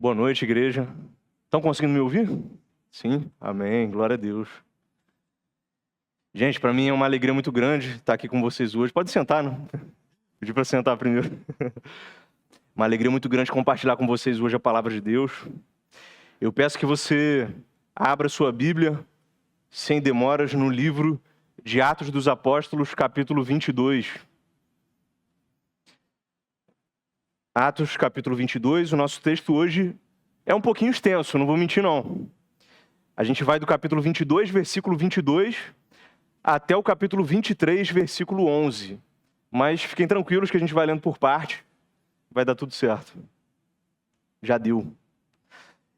Boa noite, igreja. Estão conseguindo me ouvir? Sim? Amém. Glória a Deus. Gente, para mim é uma alegria muito grande estar aqui com vocês hoje. Pode sentar, né? Pedi para sentar primeiro. Uma alegria muito grande compartilhar com vocês hoje a palavra de Deus. Eu peço que você abra sua Bíblia, sem demoras, no livro de Atos dos Apóstolos, capítulo 22. Atos, capítulo 22, o nosso texto hoje é um pouquinho extenso, não vou mentir não. A gente vai do capítulo 22, versículo 22, até o capítulo 23, versículo 11. Mas fiquem tranquilos que a gente vai lendo por parte, vai dar tudo certo. Já deu.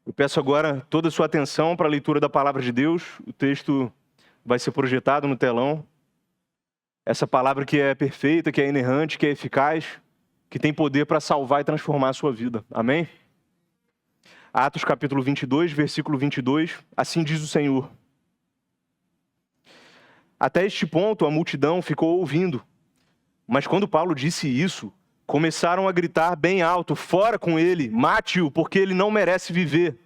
Eu peço agora toda a sua atenção para a leitura da palavra de Deus. O texto vai ser projetado no telão. Essa palavra que é perfeita, que é inerrante, que é eficaz, que tem poder para salvar e transformar a sua vida. Amém? Atos capítulo 22, versículo 22, assim diz o Senhor. Até este ponto a multidão ficou ouvindo, mas quando Paulo disse isso, começaram a gritar bem alto, fora com ele, mate-o, porque ele não merece viver.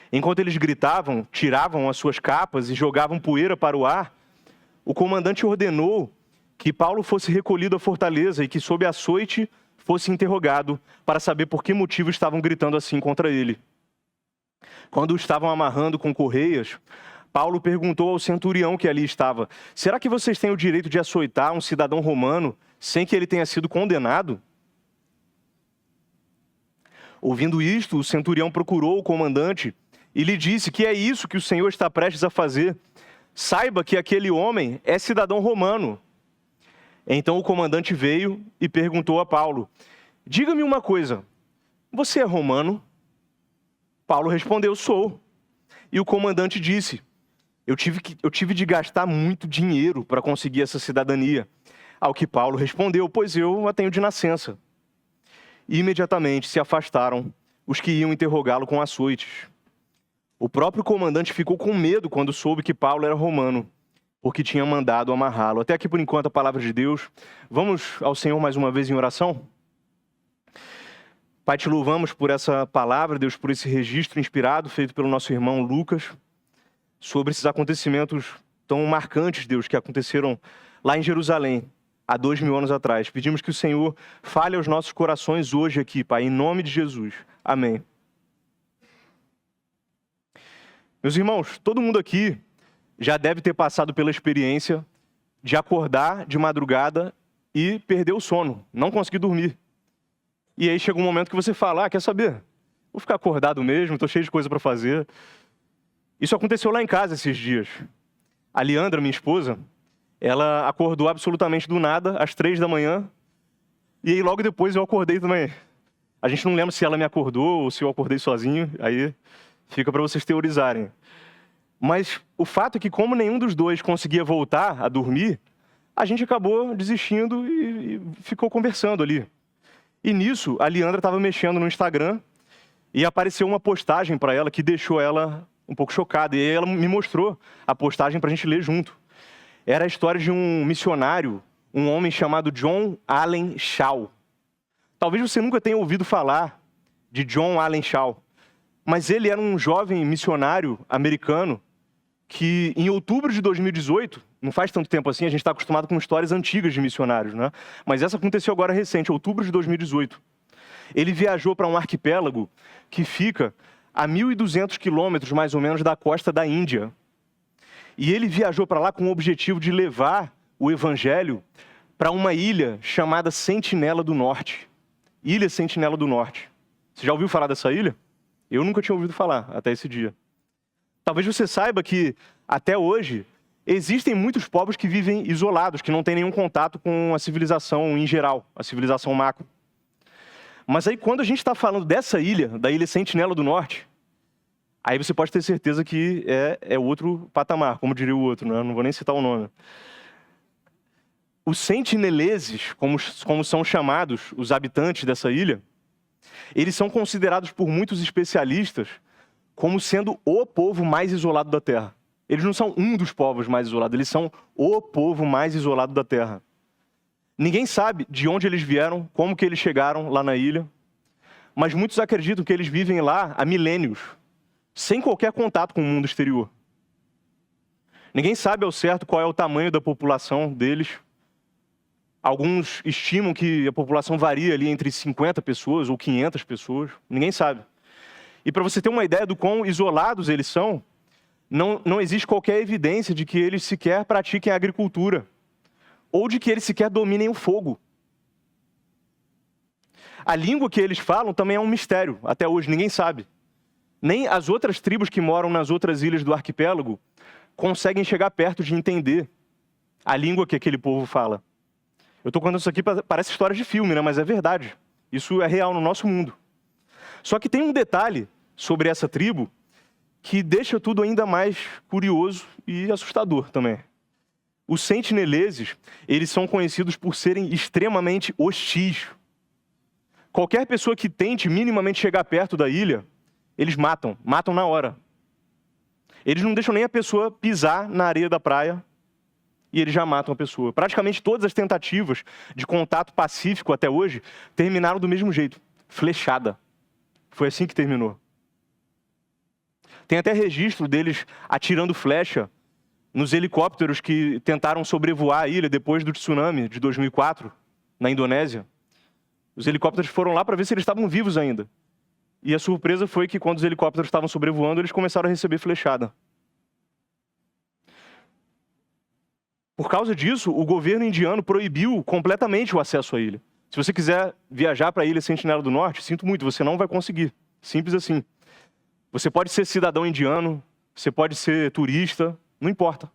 Enquanto eles gritavam, tiravam as suas capas e jogavam poeira para o ar, o comandante ordenou que Paulo fosse recolhido à fortaleza e que, sob açoite, fosse interrogado para saber por que motivo estavam gritando assim contra ele. Quando o estavam amarrando com correias, Paulo perguntou ao centurião que ali estava: será que vocês têm o direito de açoitar um cidadão romano sem que ele tenha sido condenado? Ouvindo isto, o centurião procurou o comandante e lhe disse: que é isso que o Senhor está prestes a fazer? Saiba que aquele homem é cidadão romano. Então o comandante veio e perguntou a Paulo: diga-me uma coisa, você é romano? Paulo respondeu: sou. E o comandante disse: eu tive de gastar muito dinheiro para conseguir essa cidadania. Ao que Paulo respondeu: pois eu a tenho de nascença. E imediatamente se afastaram os que iam interrogá-lo com açoites. O próprio comandante ficou com medo quando soube que Paulo era romano, porque tinha mandado amarrá-lo. Até aqui, por enquanto, a palavra de Deus. Vamos ao Senhor mais uma vez em oração? Pai, te louvamos por essa palavra, Deus, por esse registro inspirado, feito pelo nosso irmão Lucas, sobre esses acontecimentos tão marcantes, Deus, que aconteceram lá em Jerusalém, há 2000 anos atrás. Pedimos que o Senhor fale aos nossos corações hoje aqui, Pai, em nome de Jesus. Amém. Meus irmãos, todo mundo aqui já deve ter passado pela experiência de acordar de madrugada e perder o sono, não conseguir dormir. E aí chega um momento que você fala: quer saber? Vou ficar acordado mesmo, estou cheio de coisa para fazer. Isso aconteceu lá em casa esses dias. A Leandra, minha esposa, ela acordou absolutamente do nada, às 3 da manhã, e aí logo depois eu acordei também. A gente não lembra se ela me acordou ou se eu acordei sozinho, aí fica para vocês teorizarem. Mas o fato é que, como nenhum dos dois conseguia voltar a dormir, a gente acabou desistindo e ficou conversando ali. E nisso, a Leandra estava mexendo no Instagram e apareceu uma postagem para ela que deixou ela um pouco chocada. E aí ela me mostrou a postagem para a gente ler junto. Era a história de um missionário, um homem chamado John Allen Shaw. Talvez você nunca tenha ouvido falar de John Allen Shaw, mas ele era um jovem missionário americano que em outubro de 2018, não faz tanto tempo assim, a gente está acostumado com histórias antigas de missionários, né? Mas essa aconteceu agora recente, outubro de 2018. Ele viajou para um arquipélago que fica a 1.200 quilômetros, mais ou menos, da costa da Índia. E ele viajou para lá com o objetivo de levar o evangelho para uma ilha chamada Sentinela do Norte. Ilha Sentinela do Norte. Você já ouviu falar dessa ilha? Eu nunca tinha ouvido falar até esse dia. Talvez você saiba que, até hoje, existem muitos povos que vivem isolados, que não têm nenhum contato com a civilização em geral, a civilização macro. Mas aí, quando a gente está falando dessa ilha, da Ilha Sentinela do Norte, aí você pode ter certeza que é outro patamar, como diria o outro, né? Não vou nem citar o nome. Os sentineleses, como são chamados os habitantes dessa ilha, eles são considerados por muitos especialistas como sendo o povo mais isolado da Terra. Eles não são um dos povos mais isolados, eles são o povo mais isolado da Terra. Ninguém sabe de onde eles vieram, como que eles chegaram lá na ilha, mas muitos acreditam que eles vivem lá há milênios, sem qualquer contato com o mundo exterior. Ninguém sabe ao certo qual é o tamanho da população deles. Alguns estimam que a população varia ali entre 50 pessoas ou 500 pessoas. Ninguém sabe. E para você ter uma ideia do quão isolados eles são, não existe qualquer evidência de que eles sequer pratiquem agricultura ou de que eles sequer dominem o fogo. A língua que eles falam também é um mistério. Até hoje ninguém sabe. Nem as outras tribos que moram nas outras ilhas do arquipélago conseguem chegar perto de entender a língua que aquele povo fala. Eu estou contando isso aqui, parece história de filme, né? Mas é verdade. Isso é real no nosso mundo. Só que tem um detalhe sobre essa tribo que deixa tudo ainda mais curioso e assustador também. Os sentineleses, eles são conhecidos por serem extremamente hostis. Qualquer pessoa que tente minimamente chegar perto da ilha, eles matam na hora. Eles não deixam nem a pessoa pisar na areia da praia e eles já matam a pessoa. Praticamente todas as tentativas de contato pacífico até hoje terminaram do mesmo jeito, flechada. Foi assim que terminou. Tem até registro deles atirando flecha nos helicópteros que tentaram sobrevoar a ilha depois do tsunami de 2004, na Indonésia. Os helicópteros foram lá para ver se eles estavam vivos ainda. E a surpresa foi que quando os helicópteros estavam sobrevoando, eles começaram a receber flechada. Por causa disso, o governo indiano proibiu completamente o acesso à ilha. Se você quiser viajar para a Ilha Sentinela do Norte, sinto muito, você não vai conseguir. Simples assim. Você pode ser cidadão indiano, você pode ser turista, não importa.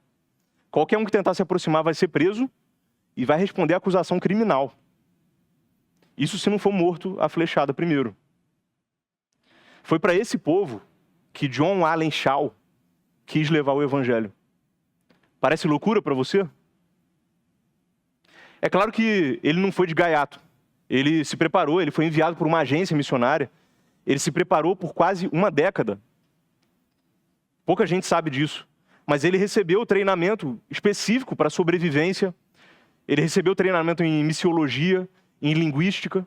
Qualquer um que tentar se aproximar vai ser preso e vai responder à acusação criminal. Isso se não for morto a flechada primeiro. Foi para esse povo que John Allen Shaw quis levar o evangelho. Parece loucura para você? É claro que ele não foi de gaiato. Ele se preparou, ele foi enviado por uma agência missionária. Ele se preparou por quase uma década. Pouca gente sabe disso. Mas ele recebeu treinamento específico para sobrevivência. Ele recebeu treinamento em missiologia, em linguística.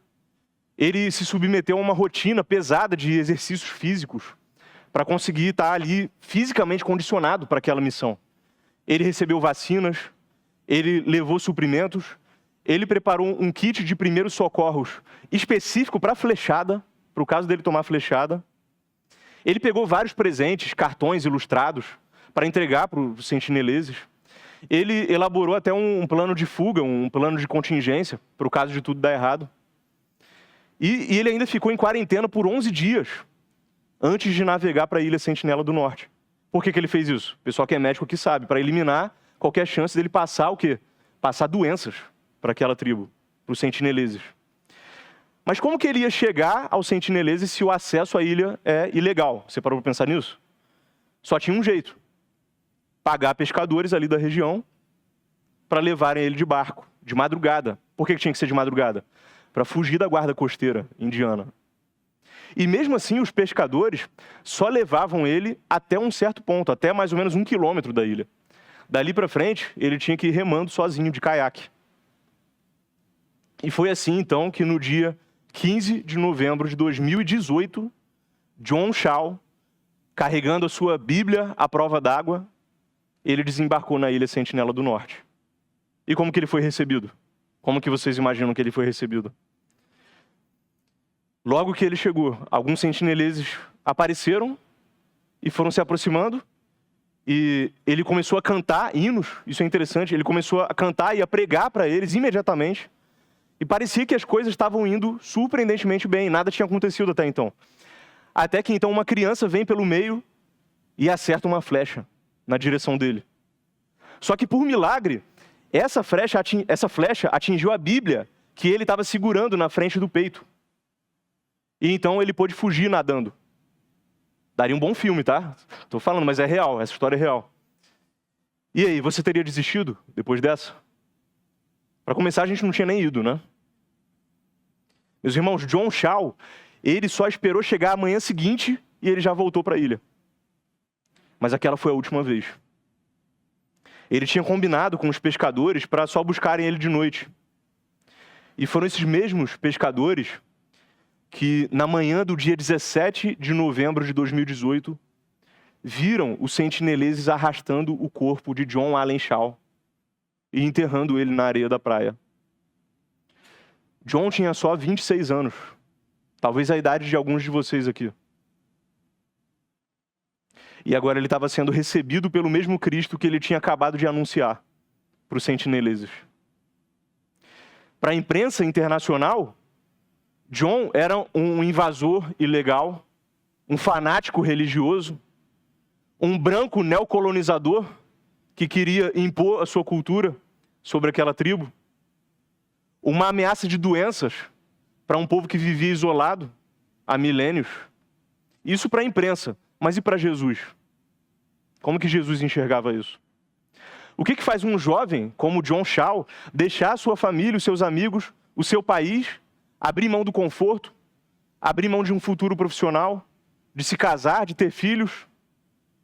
Ele se submeteu a uma rotina pesada de exercícios físicos para conseguir estar ali fisicamente condicionado para aquela missão. Ele recebeu vacinas, ele levou suprimentos, ele preparou um kit de primeiros socorros específico para flechada, para o caso dele tomar flechada. Ele pegou vários presentes, cartões ilustrados, para entregar para os sentineleses. Ele elaborou até um plano de fuga, um plano de contingência, para o caso de tudo dar errado. E ele ainda ficou em quarentena por 11 dias, antes de navegar para a Ilha Sentinela do Norte. Por que ele fez isso? O pessoal que é médico aqui sabe, para eliminar qualquer chance dele passar o quê? Passar doenças para aquela tribo, para os sentineleses. Mas como que ele ia chegar aos sentineleses se o acesso à ilha é ilegal? Você parou para pensar nisso? Só tinha um jeito. Pagar pescadores ali da região para levarem ele de barco, de madrugada. Por que tinha que ser de madrugada? Para fugir da guarda costeira indiana. E mesmo assim, os pescadores só levavam ele até um certo ponto, até mais ou menos 1 quilômetro da ilha. Dali para frente, ele tinha que ir remando sozinho de caiaque. E foi assim, então, que no dia 15 de novembro de 2018, John Shaw, carregando a sua Bíblia à prova d'água, ele desembarcou na Ilha Sentinela do Norte. E como que ele foi recebido? Como que vocês imaginam que ele foi recebido? Logo que ele chegou, alguns sentineleses apareceram e foram se aproximando. E ele começou a cantar hinos, isso é interessante, ele começou a cantar e a pregar para eles imediatamente. E parecia que as coisas estavam indo surpreendentemente bem, nada tinha acontecido até então. Até que então uma criança vem pelo meio e acerta uma flecha na direção dele. Só que por milagre, essa flecha atingiu a Bíblia que ele estava segurando na frente do peito. E então ele pôde fugir nadando. Daria um bom filme, tá? Tô falando, mas é real, essa história é real. E aí, você teria desistido depois dessa? Para começar, a gente não tinha nem ido, né? Meus irmãos, John Shaw, ele só esperou chegar a manhã seguinte e ele já voltou para a ilha. Mas aquela foi a última vez. Ele tinha combinado com os pescadores para só buscarem ele de noite. E foram esses mesmos pescadores que na manhã do dia 17 de novembro de 2018, viram os sentineleses arrastando o corpo de John Allen Chau e enterrando ele na areia da praia. John tinha só 26 anos, talvez a idade de alguns de vocês aqui. E agora ele estava sendo recebido pelo mesmo Cristo que ele tinha acabado de anunciar para os sentineleses. Para a imprensa internacional, John era um invasor ilegal, um fanático religioso, um branco neocolonizador que queria impor a sua cultura sobre aquela tribo, uma ameaça de doenças para um povo que vivia isolado há milênios. Isso para a imprensa, mas e para Jesus? Como que Jesus enxergava isso? O que faz um jovem como John Chau deixar a sua família, os seus amigos, o seu país, abrir mão do conforto, abrir mão de um futuro profissional, de se casar, de ter filhos,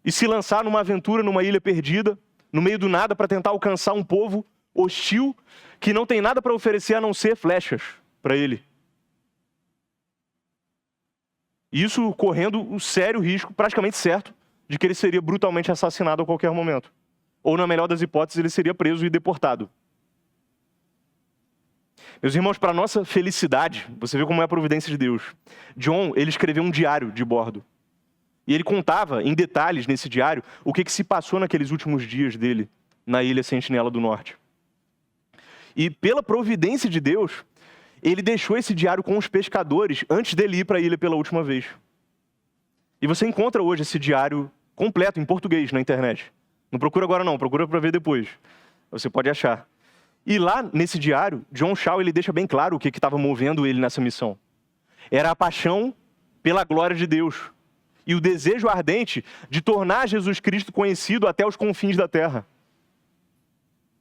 e se lançar numa aventura numa ilha perdida, no meio do nada, para tentar alcançar um povo hostil, que não tem nada para oferecer a não ser flechas para ele? Isso correndo um sério risco, praticamente certo, de que ele seria brutalmente assassinado a qualquer momento. Ou, na melhor das hipóteses, ele seria preso e deportado. Meus irmãos, para nossa felicidade, você vê como é a providência de Deus. John, ele escreveu um diário de bordo. E ele contava em detalhes nesse diário o que se passou naqueles últimos dias dele na ilha Sentinela do Norte. E pela providência de Deus, ele deixou esse diário com os pescadores antes dele ir para a ilha pela última vez. E você encontra hoje esse diário completo em português na internet. Não procura agora não, procura para ver depois. Você pode achar. E lá nesse diário, John Chau, ele deixa bem claro o que estava movendo ele nessa missão. Era a paixão pela glória de Deus e o desejo ardente de tornar Jesus Cristo conhecido até os confins da terra.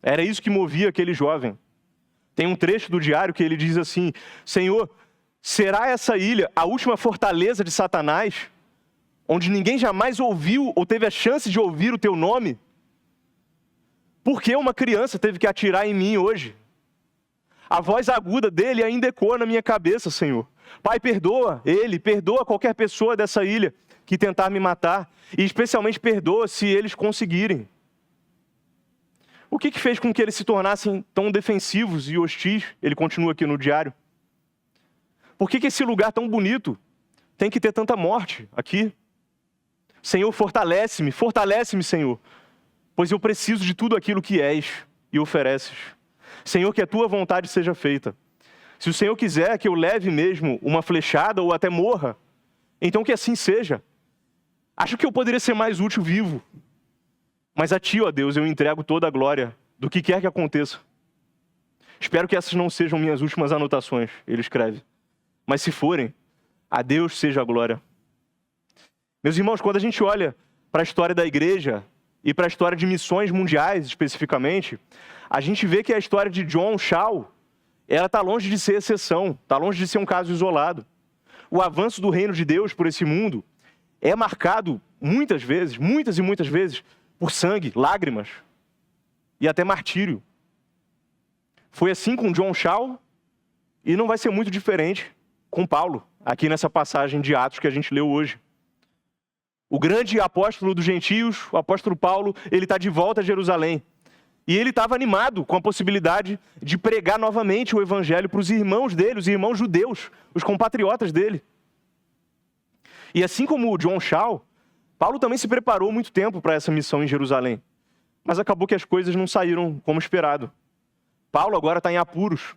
Era isso que movia aquele jovem. Tem um trecho do diário que ele diz assim: Senhor, será essa ilha a última fortaleza de Satanás, onde ninguém jamais ouviu ou teve a chance de ouvir o teu nome? Por que uma criança teve que atirar em mim hoje? A voz aguda dele ainda ecoa na minha cabeça, Senhor. Pai, perdoa ele, perdoa qualquer pessoa dessa ilha que tentar me matar. E especialmente perdoa se eles conseguirem. O que fez com que eles se tornassem tão defensivos e hostis? Ele continua aqui no diário. Por que esse lugar tão bonito tem que ter tanta morte aqui? Senhor, fortalece-me, Senhor, pois eu preciso de tudo aquilo que és e ofereces. Senhor, que a tua vontade seja feita. Se o Senhor quiser que eu leve mesmo uma flechada ou até morra, então que assim seja. Acho que eu poderia ser mais útil vivo. Mas a ti, ó Deus, eu entrego toda a glória do que quer que aconteça. Espero que essas não sejam minhas últimas anotações, ele escreve. Mas se forem, a Deus seja a glória. Meus irmãos, quando a gente olha para a história da igreja e para a história de missões mundiais especificamente, a gente vê que a história de John Chau, ela está longe de ser exceção, está longe de ser um caso isolado. O avanço do reino de Deus por esse mundo é marcado muitas e muitas vezes, por sangue, lágrimas e até martírio. Foi assim com John Chau e não vai ser muito diferente com Paulo, aqui nessa passagem de Atos que a gente leu hoje. O grande apóstolo dos gentios, o apóstolo Paulo, ele está de volta a Jerusalém. E ele estava animado com a possibilidade de pregar novamente o evangelho para os irmãos dele, os irmãos judeus, os compatriotas dele. E assim como o John Chau, Paulo também se preparou muito tempo para essa missão em Jerusalém. Mas acabou que as coisas não saíram como esperado. Paulo agora está em apuros.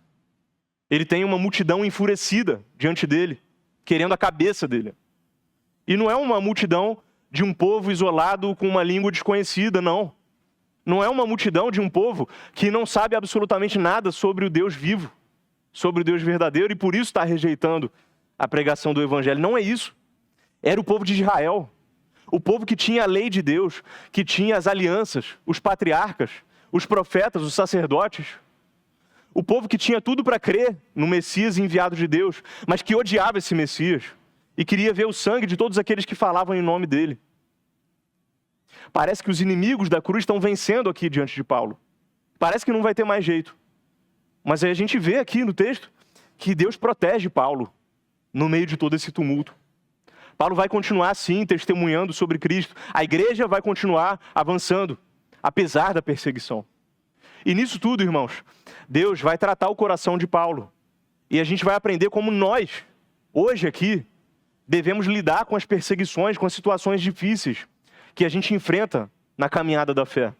Ele tem uma multidão enfurecida diante dele, querendo a cabeça dele. E não é uma multidão de um povo isolado com uma língua desconhecida, não. Não é uma multidão de um povo que não sabe absolutamente nada sobre o Deus vivo, sobre o Deus verdadeiro, e por isso está rejeitando a pregação do evangelho. Não é isso. Era o povo de Israel. O povo que tinha a lei de Deus, que tinha as alianças, os patriarcas, os profetas, os sacerdotes. O povo que tinha tudo para crer no Messias enviado de Deus, mas que odiava esse Messias e queria ver o sangue de todos aqueles que falavam em nome dele. Parece que os inimigos da cruz estão vencendo aqui diante de Paulo. Parece que não vai ter mais jeito. Mas aí a gente vê aqui no texto que Deus protege Paulo no meio de todo esse tumulto. Paulo vai continuar, sim, testemunhando sobre Cristo. A igreja vai continuar avançando, apesar da perseguição. E nisso tudo, irmãos, Deus vai tratar o coração de Paulo. E a gente vai aprender como nós, hoje aqui, devemos lidar com as perseguições, com as situações difíceis que a gente enfrenta na caminhada da fé,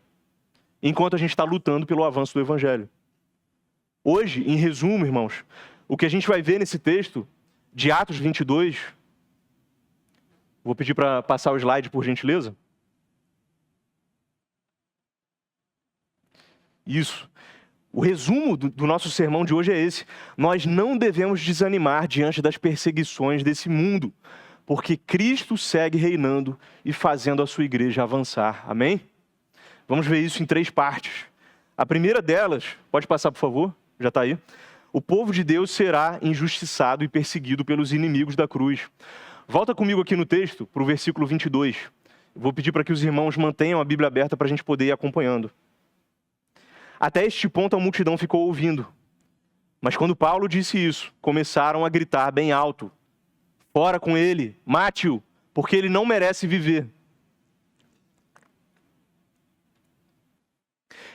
enquanto a gente está lutando pelo avanço do Evangelho. Hoje, em resumo, irmãos, o que a gente vai ver nesse texto de Atos 22, vou pedir para passar o slide, por gentileza. Isso. O resumo do nosso sermão de hoje é esse. Nós não devemos desanimar diante das perseguições desse mundo, porque Cristo segue reinando e fazendo a sua igreja avançar. Amém? Vamos ver isso em 3 partes. A primeira delas, pode passar, por favor? Já está aí. O povo de Deus será injustiçado e perseguido pelos inimigos da cruz. Volta comigo aqui no texto, para o versículo 22. Vou pedir para que os irmãos mantenham a Bíblia aberta para a gente poder ir acompanhando. Até este ponto a multidão ficou ouvindo. Mas quando Paulo disse isso, começaram a gritar bem alto: fora com ele, mate-o, porque ele não merece viver.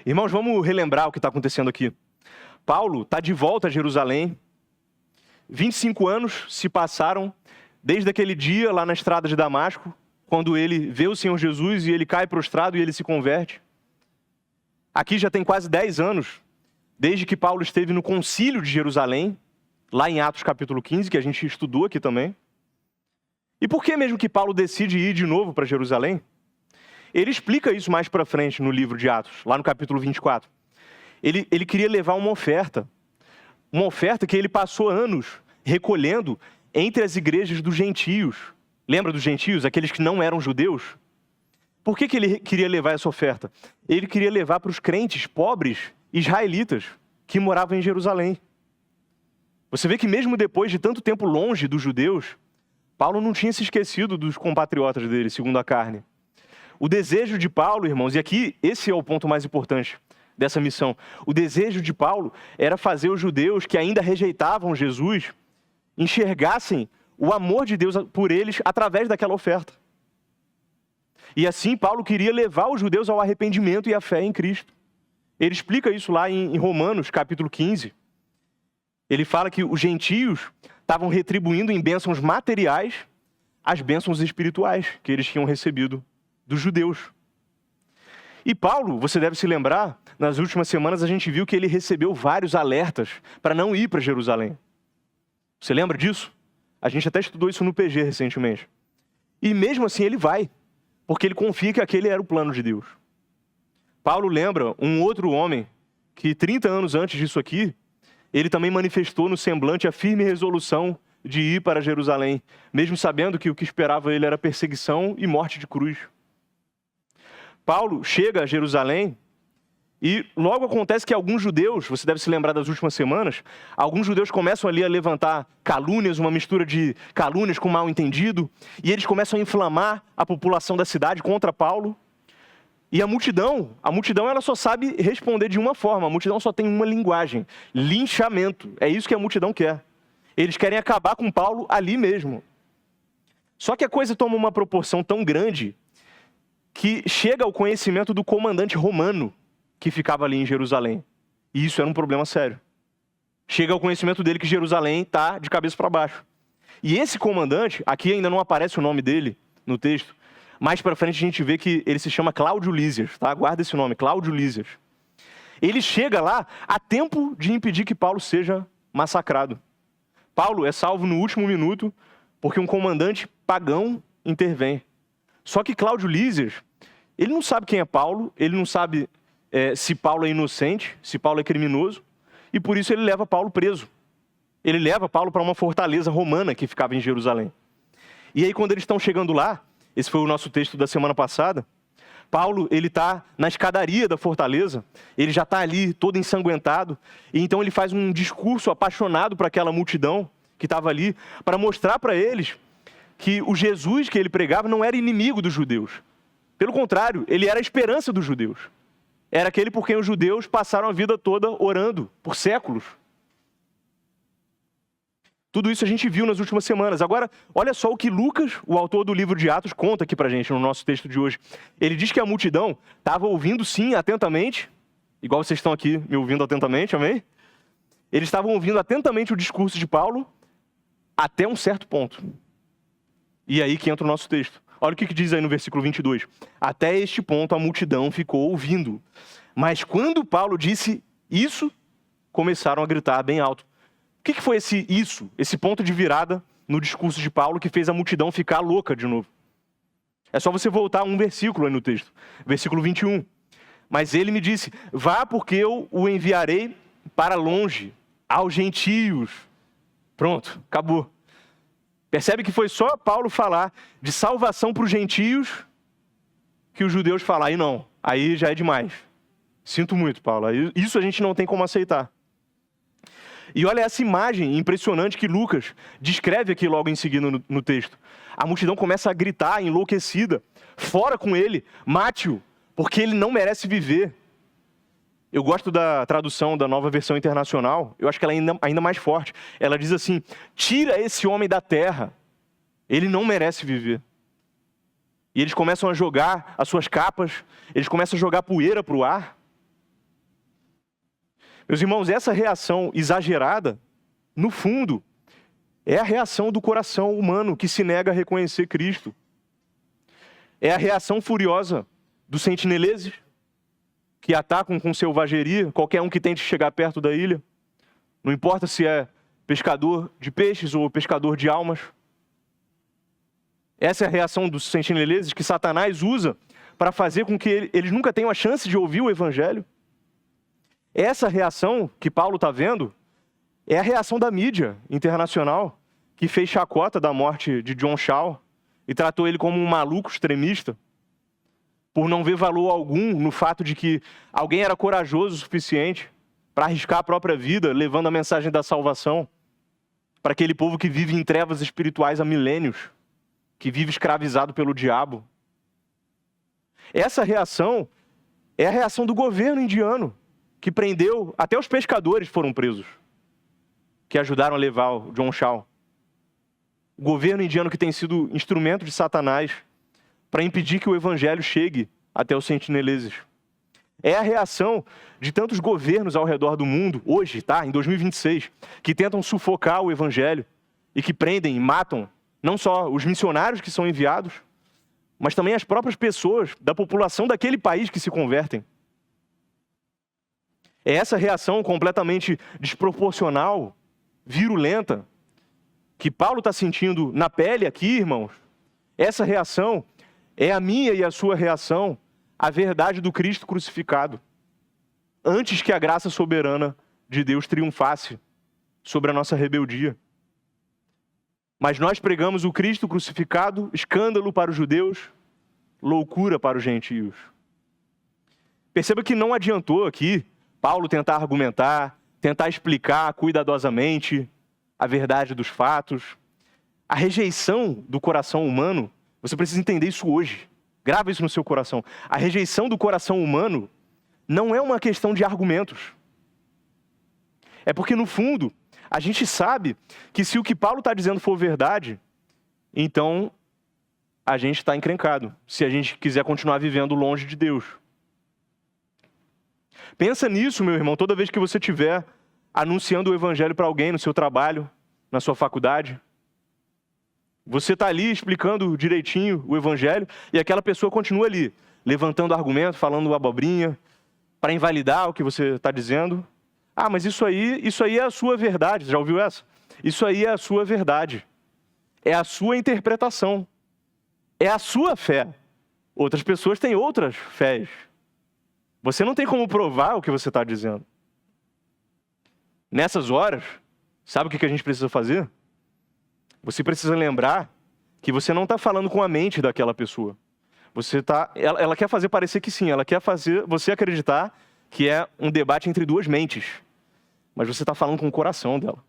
Irmãos, vamos relembrar o que está acontecendo aqui. Paulo está de volta a Jerusalém. 25 anos se passaram desde aquele dia lá na estrada de Damasco, quando ele vê o Senhor Jesus e ele cai prostrado e ele se converte. Aqui já tem quase 10 anos, desde que Paulo esteve no concílio de Jerusalém, lá em Atos capítulo 15, que a gente estudou aqui também. E por que mesmo que Paulo decide ir de novo para Jerusalém? Ele explica isso mais para frente no livro de Atos, lá no capítulo 24. Ele queria levar uma oferta que ele passou anos recolhendo entre as igrejas dos gentios. Lembra dos gentios, aqueles que não eram judeus? Por que ele queria levar essa oferta? Ele queria levar para os crentes pobres israelitas que moravam em Jerusalém. Você vê que mesmo depois de tanto tempo longe dos judeus, Paulo não tinha se esquecido dos compatriotas dele, segundo a carne. O desejo de Paulo, irmãos, e aqui esse é o ponto mais importante dessa missão. O desejo de Paulo era fazer os judeus que ainda rejeitavam Jesus enxergassem o amor de Deus por eles através daquela oferta. E assim Paulo queria levar os judeus ao arrependimento e à fé em Cristo. Ele explica isso lá em Romanos, capítulo 15. Ele fala que os gentios estavam retribuindo em bênçãos materiais as bênçãos espirituais que eles tinham recebido dos judeus. E Paulo, você deve se lembrar, nas últimas semanas a gente viu que ele recebeu vários alertas para não ir para Jerusalém. Você lembra disso? A gente até estudou isso no PG recentemente. E mesmo assim ele vai, porque ele confia que aquele era o plano de Deus. Paulo lembra um outro homem que 30 anos antes disso aqui, ele também manifestou no semblante a firme resolução de ir para Jerusalém, mesmo sabendo que o que esperava ele era perseguição e morte de cruz. Paulo chega a Jerusalém e logo acontece que alguns judeus, você deve se lembrar das últimas semanas, alguns judeus começam ali a levantar calúnias, uma mistura de calúnias com mal entendido, e eles começam a inflamar a população da cidade contra Paulo. E a multidão ela só sabe responder de uma forma, a multidão só tem uma linguagem: linchamento. É isso que a multidão quer. Eles querem acabar com Paulo ali mesmo. Só que a coisa toma uma proporção tão grande que chega ao conhecimento do comandante romano que ficava ali em Jerusalém. E isso era um problema sério. Chega ao conhecimento dele que Jerusalém está de cabeça para baixo. E esse comandante, aqui ainda não aparece o nome dele no texto, mais para frente a gente vê que ele se chama Cláudio Lísias, tá? Guarda esse nome, Cláudio Lísias. Ele chega lá a tempo de impedir que Paulo seja massacrado. Paulo é salvo no último minuto porque um comandante pagão intervém. Só que Cláudio Lísias, ele não sabe quem é Paulo, ele não sabe se Paulo é inocente, se Paulo é criminoso, e por isso ele leva Paulo preso. Ele leva Paulo para uma fortaleza romana que ficava em Jerusalém. E aí quando eles estão chegando lá, esse foi o nosso texto da semana passada, Paulo, ele está na escadaria da fortaleza, ele já está ali todo ensanguentado, e então ele faz um discurso apaixonado para aquela multidão que estava ali, para mostrar para eles que o Jesus que ele pregava não era inimigo dos judeus. Pelo contrário, ele era a esperança dos judeus. Era aquele por quem os judeus passaram a vida toda orando, por séculos. Tudo isso a gente viu nas últimas semanas. Agora, olha só o que Lucas, o autor do livro de Atos, conta aqui pra gente no nosso texto de hoje. Ele diz que a multidão estava ouvindo, sim, atentamente, igual vocês estão aqui me ouvindo atentamente, amém? Eles estavam ouvindo atentamente o discurso de Paulo até um certo ponto. E aí que entra o nosso texto. Olha o que diz aí no versículo 22. Até este ponto a multidão ficou ouvindo. Mas quando Paulo disse isso, começaram a gritar bem alto. O que foi esse ponto de virada no discurso de Paulo que fez a multidão ficar louca de novo? É só você voltar um versículo aí no texto. Versículo 21. Mas ele me disse, vá porque eu o enviarei para longe, aos gentios. Pronto, acabou. Percebe que foi só Paulo falar de salvação para os gentios que os judeus falaram. Aí não, aí já é demais. Sinto muito, Paulo. Isso a gente não tem como aceitar. E olha essa imagem impressionante que Lucas descreve aqui logo em seguida no texto. A multidão começa a gritar, enlouquecida. Fora com ele, mate-o, porque ele não merece viver. Eu gosto da tradução da Nova Versão Internacional. Eu acho que ela é ainda mais forte. Ela diz assim, tira esse homem da terra. Ele não merece viver. E eles começam a jogar as suas capas. Eles começam a jogar poeira para o ar. Meus irmãos, essa reação exagerada, no fundo, é a reação do coração humano que se nega a reconhecer Cristo. É a reação furiosa dos sentineleses, que atacam com selvageria qualquer um que tente chegar perto da ilha. Não importa se é pescador de peixes ou pescador de almas. Essa é a reação dos sentineleses que Satanás usa para fazer com que eles nunca tenham a chance de ouvir o evangelho. Essa reação que Paulo está vendo é a reação da mídia internacional, que fez chacota da morte de John Shaw e tratou ele como um maluco extremista, por não ver valor algum no fato de que alguém era corajoso o suficiente para arriscar a própria vida, levando a mensagem da salvação para aquele povo que vive em trevas espirituais há milênios, que vive escravizado pelo diabo. Essa reação é a reação do governo indiano, que prendeu, até os pescadores foram presos, que ajudaram a levar o John Shaw. O governo indiano que tem sido instrumento de Satanás para impedir que o evangelho chegue até os sentineleses. É a reação de tantos governos ao redor do mundo, hoje, em 2026, que tentam sufocar o evangelho e que prendem e matam não só os missionários que são enviados, mas também as próprias pessoas da população daquele país que se convertem. É essa reação completamente desproporcional, virulenta, que Paulo está sentindo na pele aqui, irmãos. Essa reação é a minha e a sua reação à verdade do Cristo crucificado, antes que a graça soberana de Deus triunfasse sobre a nossa rebeldia. Mas nós pregamos o Cristo crucificado, escândalo para os judeus, loucura para os gentios. Perceba que não adiantou aqui Paulo tentar argumentar, tentar explicar cuidadosamente a verdade dos fatos. A rejeição do coração humano, você precisa entender isso hoje. Grava isso no seu coração. A rejeição do coração humano não é uma questão de argumentos. É porque, no fundo, a gente sabe que se o que Paulo está dizendo for verdade, então a gente está encrencado, se a gente quiser continuar vivendo longe de Deus. Pensa nisso, meu irmão, toda vez que você estiver anunciando o evangelho para alguém no seu trabalho, na sua faculdade. Você está ali explicando direitinho o evangelho e aquela pessoa continua ali, levantando argumento, falando abobrinha, para invalidar o que você está dizendo. Ah, mas isso aí é a sua verdade. Já ouviu essa? Isso aí é a sua verdade. É a sua interpretação. É a sua fé. Outras pessoas têm outras fés. Você não tem como provar o que você está dizendo. Nessas horas, sabe o que a gente precisa fazer? Você precisa lembrar que você não está falando com a mente daquela pessoa. Ela quer fazer parecer que sim, ela quer fazer você acreditar que é um debate entre duas mentes. Mas você está falando com o coração dela.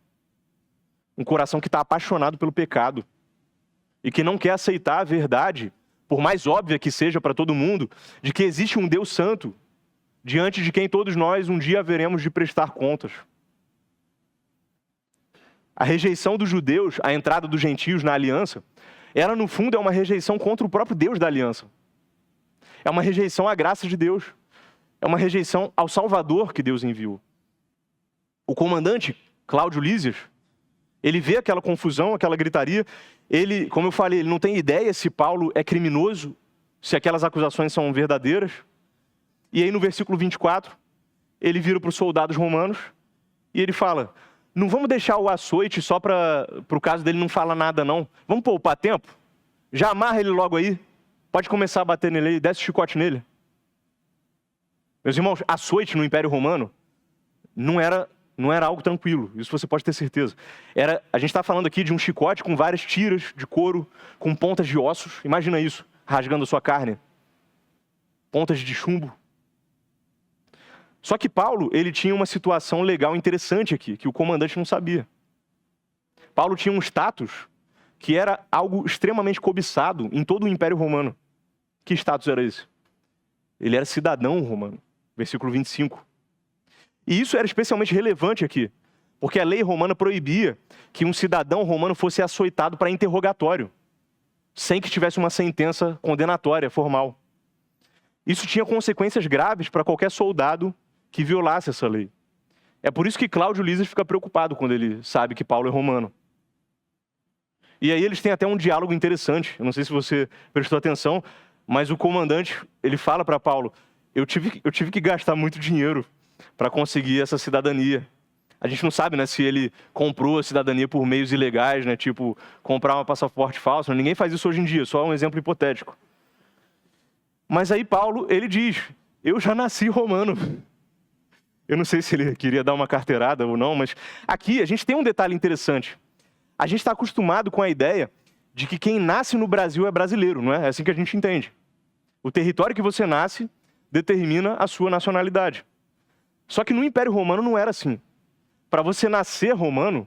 Um coração que está apaixonado pelo pecado. E que não quer aceitar a verdade, por mais óbvia que seja para todo mundo, de que existe um Deus santo, diante de quem todos nós um dia haveremos de prestar contas. A rejeição dos judeus, a entrada dos gentios na aliança, ela no fundo é uma rejeição contra o próprio Deus da aliança. É uma rejeição à graça de Deus. É uma rejeição ao Salvador que Deus enviou. O comandante, Cláudio Lísias, ele vê aquela confusão, aquela gritaria. Ele, como eu falei, ele não tem ideia se Paulo é criminoso, se aquelas acusações são verdadeiras. E aí no versículo 24, ele vira para os soldados romanos e ele fala: não vamos deixar o açoite só para o caso dele não falar nada não. Vamos poupar tempo? Já amarra ele logo aí. Pode começar a bater nele aí, desce o chicote nele. Meus irmãos, açoite no Império Romano não era algo tranquilo, isso você pode ter certeza. A gente está falando aqui de um chicote com várias tiras de couro, com pontas de ossos. Imagina isso, rasgando a sua carne. Pontas de chumbo. Só que Paulo, ele tinha uma situação legal interessante aqui, que o comandante não sabia. Paulo tinha um status que era algo extremamente cobiçado em todo o Império Romano. Que status era esse? Ele era cidadão romano. Versículo 25. E isso era especialmente relevante aqui, porque a lei romana proibia que um cidadão romano fosse açoitado para interrogatório, sem que tivesse uma sentença condenatória formal. Isso tinha consequências graves para qualquer soldado que violasse essa lei. É por isso que Cláudio Lísias fica preocupado quando ele sabe que Paulo é romano. E aí eles têm até um diálogo interessante. Eu não sei se você prestou atenção, mas o comandante, ele fala para Paulo: eu tive que gastar muito dinheiro para conseguir essa cidadania. A gente não sabe, né, se ele comprou a cidadania por meios ilegais, né, tipo comprar um passaporte falso. Ninguém faz isso hoje em dia, só um exemplo hipotético. Mas aí Paulo, ele diz: eu já nasci romano. Eu não sei se ele queria dar uma carteirada ou não, mas aqui a gente tem um detalhe interessante. A gente está acostumado com a ideia de que quem nasce no Brasil é brasileiro, não é? É assim que a gente entende. O território que você nasce determina a sua nacionalidade. Só que no Império Romano não era assim. Para você nascer romano,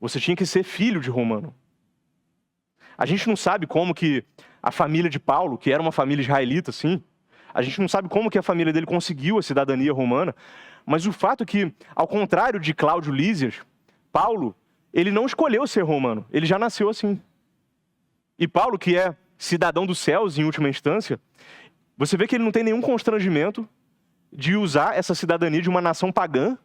você tinha que ser filho de romano. A gente não sabe como que a família de Paulo, que era uma família israelita, sim, a gente não sabe como que a família dele conseguiu a cidadania romana, mas o fato é que, ao contrário de Cláudio Lísias, Paulo, ele não escolheu ser romano, ele já nasceu assim. E Paulo, que é cidadão dos céus em última instância, você vê que ele não tem nenhum constrangimento de usar essa cidadania de uma nação pagã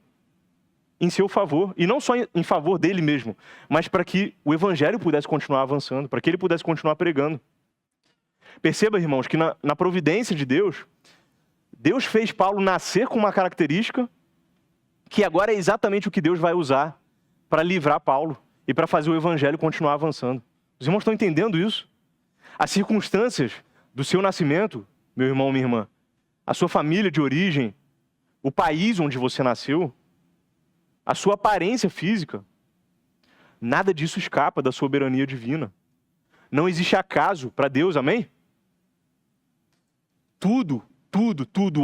em seu favor, e não só em favor dele mesmo, mas para que o evangelho pudesse continuar avançando, para que ele pudesse continuar pregando. Perceba, irmãos, que na providência de Deus, Deus fez Paulo nascer com uma característica que agora é exatamente o que Deus vai usar para livrar Paulo e para fazer o evangelho continuar avançando. Os irmãos estão entendendo isso? As circunstâncias do seu nascimento, meu irmão, minha irmã, a sua família de origem, o país onde você nasceu, a sua aparência física, nada disso escapa da soberania divina. Não existe acaso para Deus, amém? Tudo,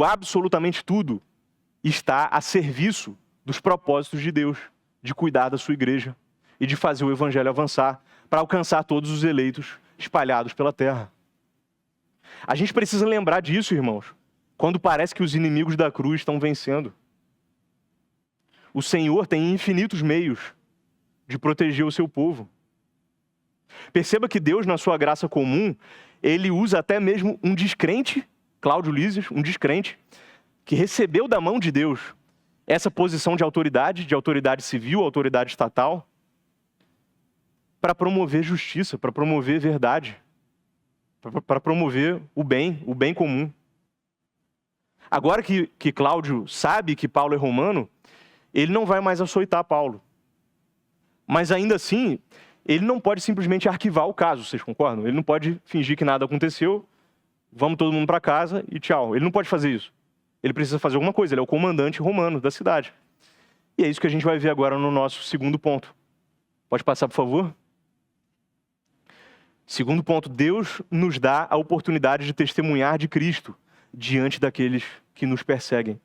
absolutamente tudo, está a serviço dos propósitos de Deus, de cuidar da sua igreja e de fazer o evangelho avançar para alcançar todos os eleitos espalhados pela terra. A gente precisa lembrar disso, irmãos, quando parece que os inimigos da cruz estão vencendo. O Senhor tem infinitos meios de proteger o seu povo. Perceba que Deus, na sua graça comum, ele usa até mesmo um descrente, Cláudio Lísias, um descrente, que recebeu da mão de Deus essa posição de autoridade civil, autoridade estatal, para promover justiça, para promover verdade, para promover o bem comum. Agora que Cláudio sabe que Paulo é romano, ele não vai mais açoitar Paulo. Mas ainda assim, ele não pode simplesmente arquivar o caso, vocês concordam? Ele não pode fingir que nada aconteceu, vamos todo mundo para casa e tchau. Ele não pode fazer isso. Ele precisa fazer alguma coisa, ele é o comandante romano da cidade. E é isso que a gente vai ver agora no nosso segundo ponto. Pode passar, por favor? Segundo ponto, Deus nos dá a oportunidade de testemunhar de Cristo diante daqueles que nos perseguem.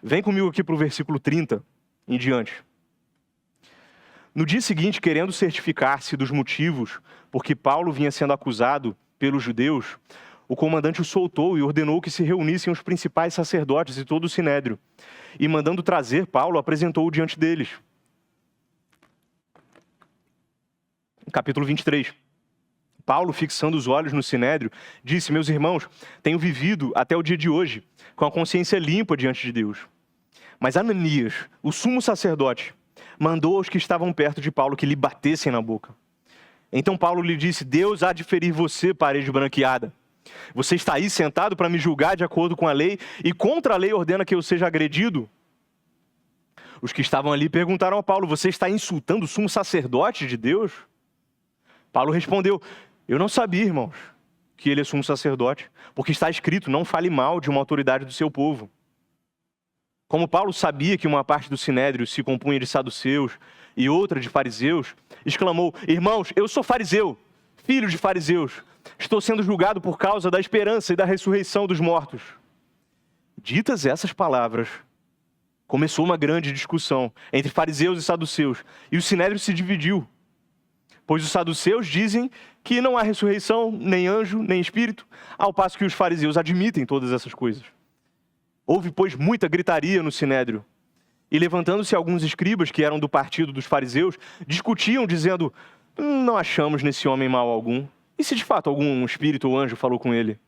Vem comigo aqui para o versículo 30 em diante. No dia seguinte, querendo certificar-se dos motivos por que Paulo vinha sendo acusado pelos judeus, o comandante o soltou e ordenou que se reunissem os principais sacerdotes e todo o sinédrio. E mandando trazer Paulo, apresentou-o diante deles. capítulo 23. Paulo, fixando os olhos no Sinédrio, disse: meus irmãos, tenho vivido até o dia de hoje com a consciência limpa diante de Deus. Mas Ananias, o sumo sacerdote, mandou aos que estavam perto de Paulo que lhe batessem na boca. Então Paulo lhe disse: Deus há de ferir você, parede branqueada. Você está aí sentado para me julgar de acordo com a lei e contra a lei ordena que eu seja agredido? Os que estavam ali perguntaram a Paulo: você está insultando o sumo sacerdote de Deus? Paulo respondeu: eu não sabia, irmãos, que ele é sumo sacerdote, porque está escrito: não fale mal de uma autoridade do seu povo. Como Paulo sabia que uma parte do sinédrio se compunha de saduceus e outra de fariseus, exclamou: irmãos, eu sou fariseu, filho de fariseus. Estou sendo julgado por causa da esperança e da ressurreição dos mortos. Ditas essas palavras, começou uma grande discussão entre fariseus e saduceus, e o sinédrio se dividiu. Pois os saduceus dizem que não há ressurreição, nem anjo, nem espírito, ao passo que os fariseus admitem todas essas coisas. Houve, pois, muita gritaria no sinédrio. E levantando-se alguns escribas, que eram do partido dos fariseus, discutiam, dizendo: não achamos nesse homem mal algum. E se de fato algum espírito ou anjo falou com ele?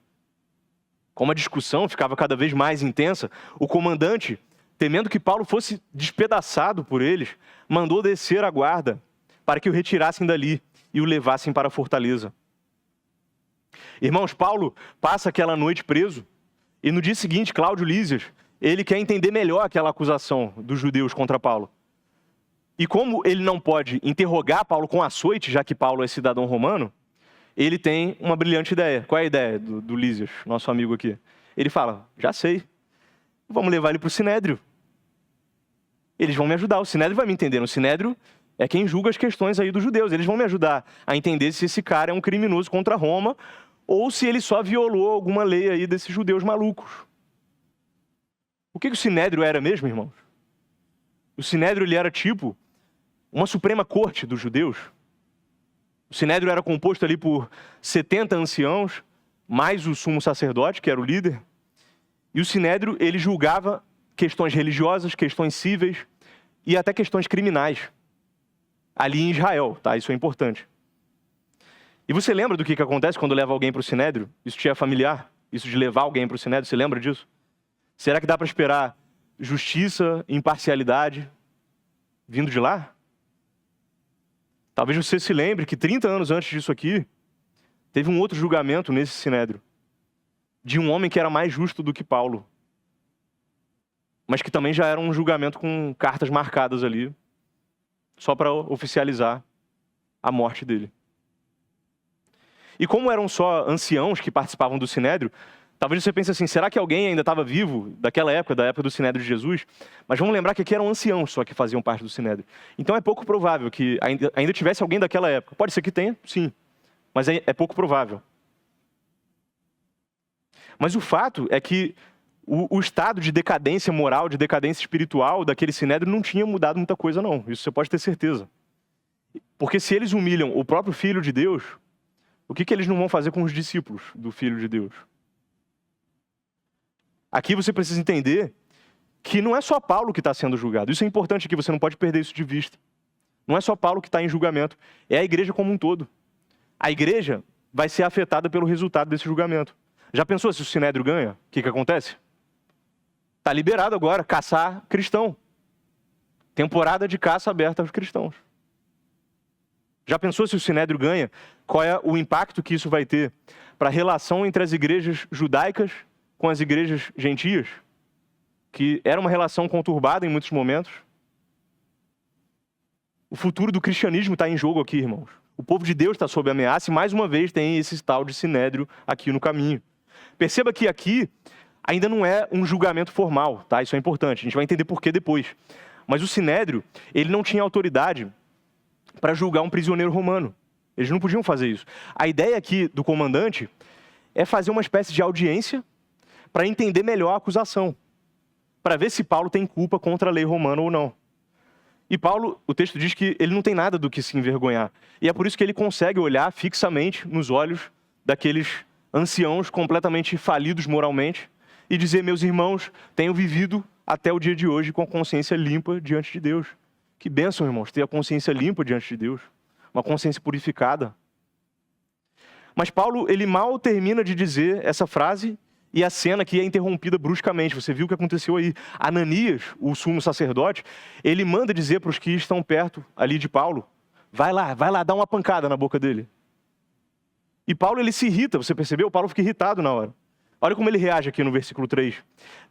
Como a discussão ficava cada vez mais intensa, o comandante, temendo que Paulo fosse despedaçado por eles, mandou descer a guarda para que o retirassem dali e o levassem para a fortaleza. Irmãos, Paulo passa aquela noite preso, e no dia seguinte, Cláudio Lísias, ele quer entender melhor aquela acusação dos judeus contra Paulo. E como ele não pode interrogar Paulo com açoite, já que Paulo é cidadão romano, ele tem uma brilhante ideia. Qual é a ideia do Lísias, nosso amigo aqui? Ele fala: já sei, vamos levar ele para o sinédrio. Eles vão me ajudar, o sinédrio vai me entender. O sinédrio é quem julga as questões aí dos judeus. Eles vão me ajudar a entender se esse cara é um criminoso contra Roma ou se ele só violou alguma lei aí desses judeus malucos. O que o sinédrio era mesmo, irmãos? O sinédrio ele era tipo uma suprema corte dos judeus. O sinédrio era composto ali por 70 anciãos, mais o sumo sacerdote, que era o líder. E o sinédrio ele julgava questões religiosas, questões cíveis e até questões criminais. Ali em Israel, tá? Isso é importante. E você lembra do que acontece quando leva alguém para o sinédrio? Isso te é familiar? Isso de levar alguém para o sinédrio, você lembra disso? Será que dá para esperar justiça, imparcialidade vindo de lá? Talvez você se lembre que 30 anos antes disso aqui, teve um outro julgamento nesse sinédrio, de um homem que era mais justo do que Paulo, mas que também já era um julgamento com cartas marcadas ali, só para oficializar a morte dele. E como eram só anciãos que participavam do sinédrio, talvez você pense assim: será que alguém ainda estava vivo daquela época, da época do sinédrio de Jesus? Mas vamos lembrar que aqui eram anciãos só que faziam parte do sinédrio. Então é pouco provável que ainda tivesse alguém daquela época. Pode ser que tenha, sim, mas é pouco provável. Mas o fato é que o estado de decadência moral, de decadência espiritual daquele sinédrio não tinha mudado muita coisa, não. Isso você pode ter certeza. Porque se eles humilham o próprio Filho de Deus, o que eles não vão fazer com os discípulos do Filho de Deus? Aqui você precisa entender que não é só Paulo que está sendo julgado. Isso é importante aqui, você não pode perder isso de vista. Não é só Paulo que está em julgamento, é a igreja como um todo. A igreja vai ser afetada pelo resultado desse julgamento. Já pensou se o sinédrio ganha? O que acontece? Está liberado agora, caçar cristão. Temporada de caça aberta aos cristãos. Já pensou se o sinédrio ganha? Qual é o impacto que isso vai ter para a relação entre as igrejas judaicas com as igrejas gentias? Que era uma relação conturbada em muitos momentos. O futuro do cristianismo está em jogo aqui, irmãos. O povo de Deus está sob ameaça e mais uma vez tem esse tal de sinédrio aqui no caminho. Perceba que aqui ainda não é um julgamento formal, tá? Isso é importante, a gente vai entender por que depois. Mas o sinédrio, ele não tinha autoridade para julgar um prisioneiro romano. Eles não podiam fazer isso. A ideia aqui do comandante é fazer uma espécie de audiência para entender melhor a acusação, para ver se Paulo tem culpa contra a lei romana ou não. E Paulo, o texto diz que ele não tem nada do que se envergonhar. E é por isso que ele consegue olhar fixamente nos olhos daqueles anciãos completamente falidos moralmente e dizer: meus irmãos, tenho vivido até o dia de hoje com a consciência limpa diante de Deus. Que bênção, irmãos, ter a consciência limpa diante de Deus. uma consciência purificada. Mas Paulo, ele mal termina de dizer essa frase e a cena aqui é interrompida bruscamente. Você viu o que aconteceu aí. Ananias, o sumo sacerdote, ele manda dizer para os que estão perto ali de Paulo, vai lá, dá uma pancada na boca dele. E Paulo, ele se irrita, você percebeu? Paulo fica irritado na hora. Olha como ele reage aqui no versículo 3.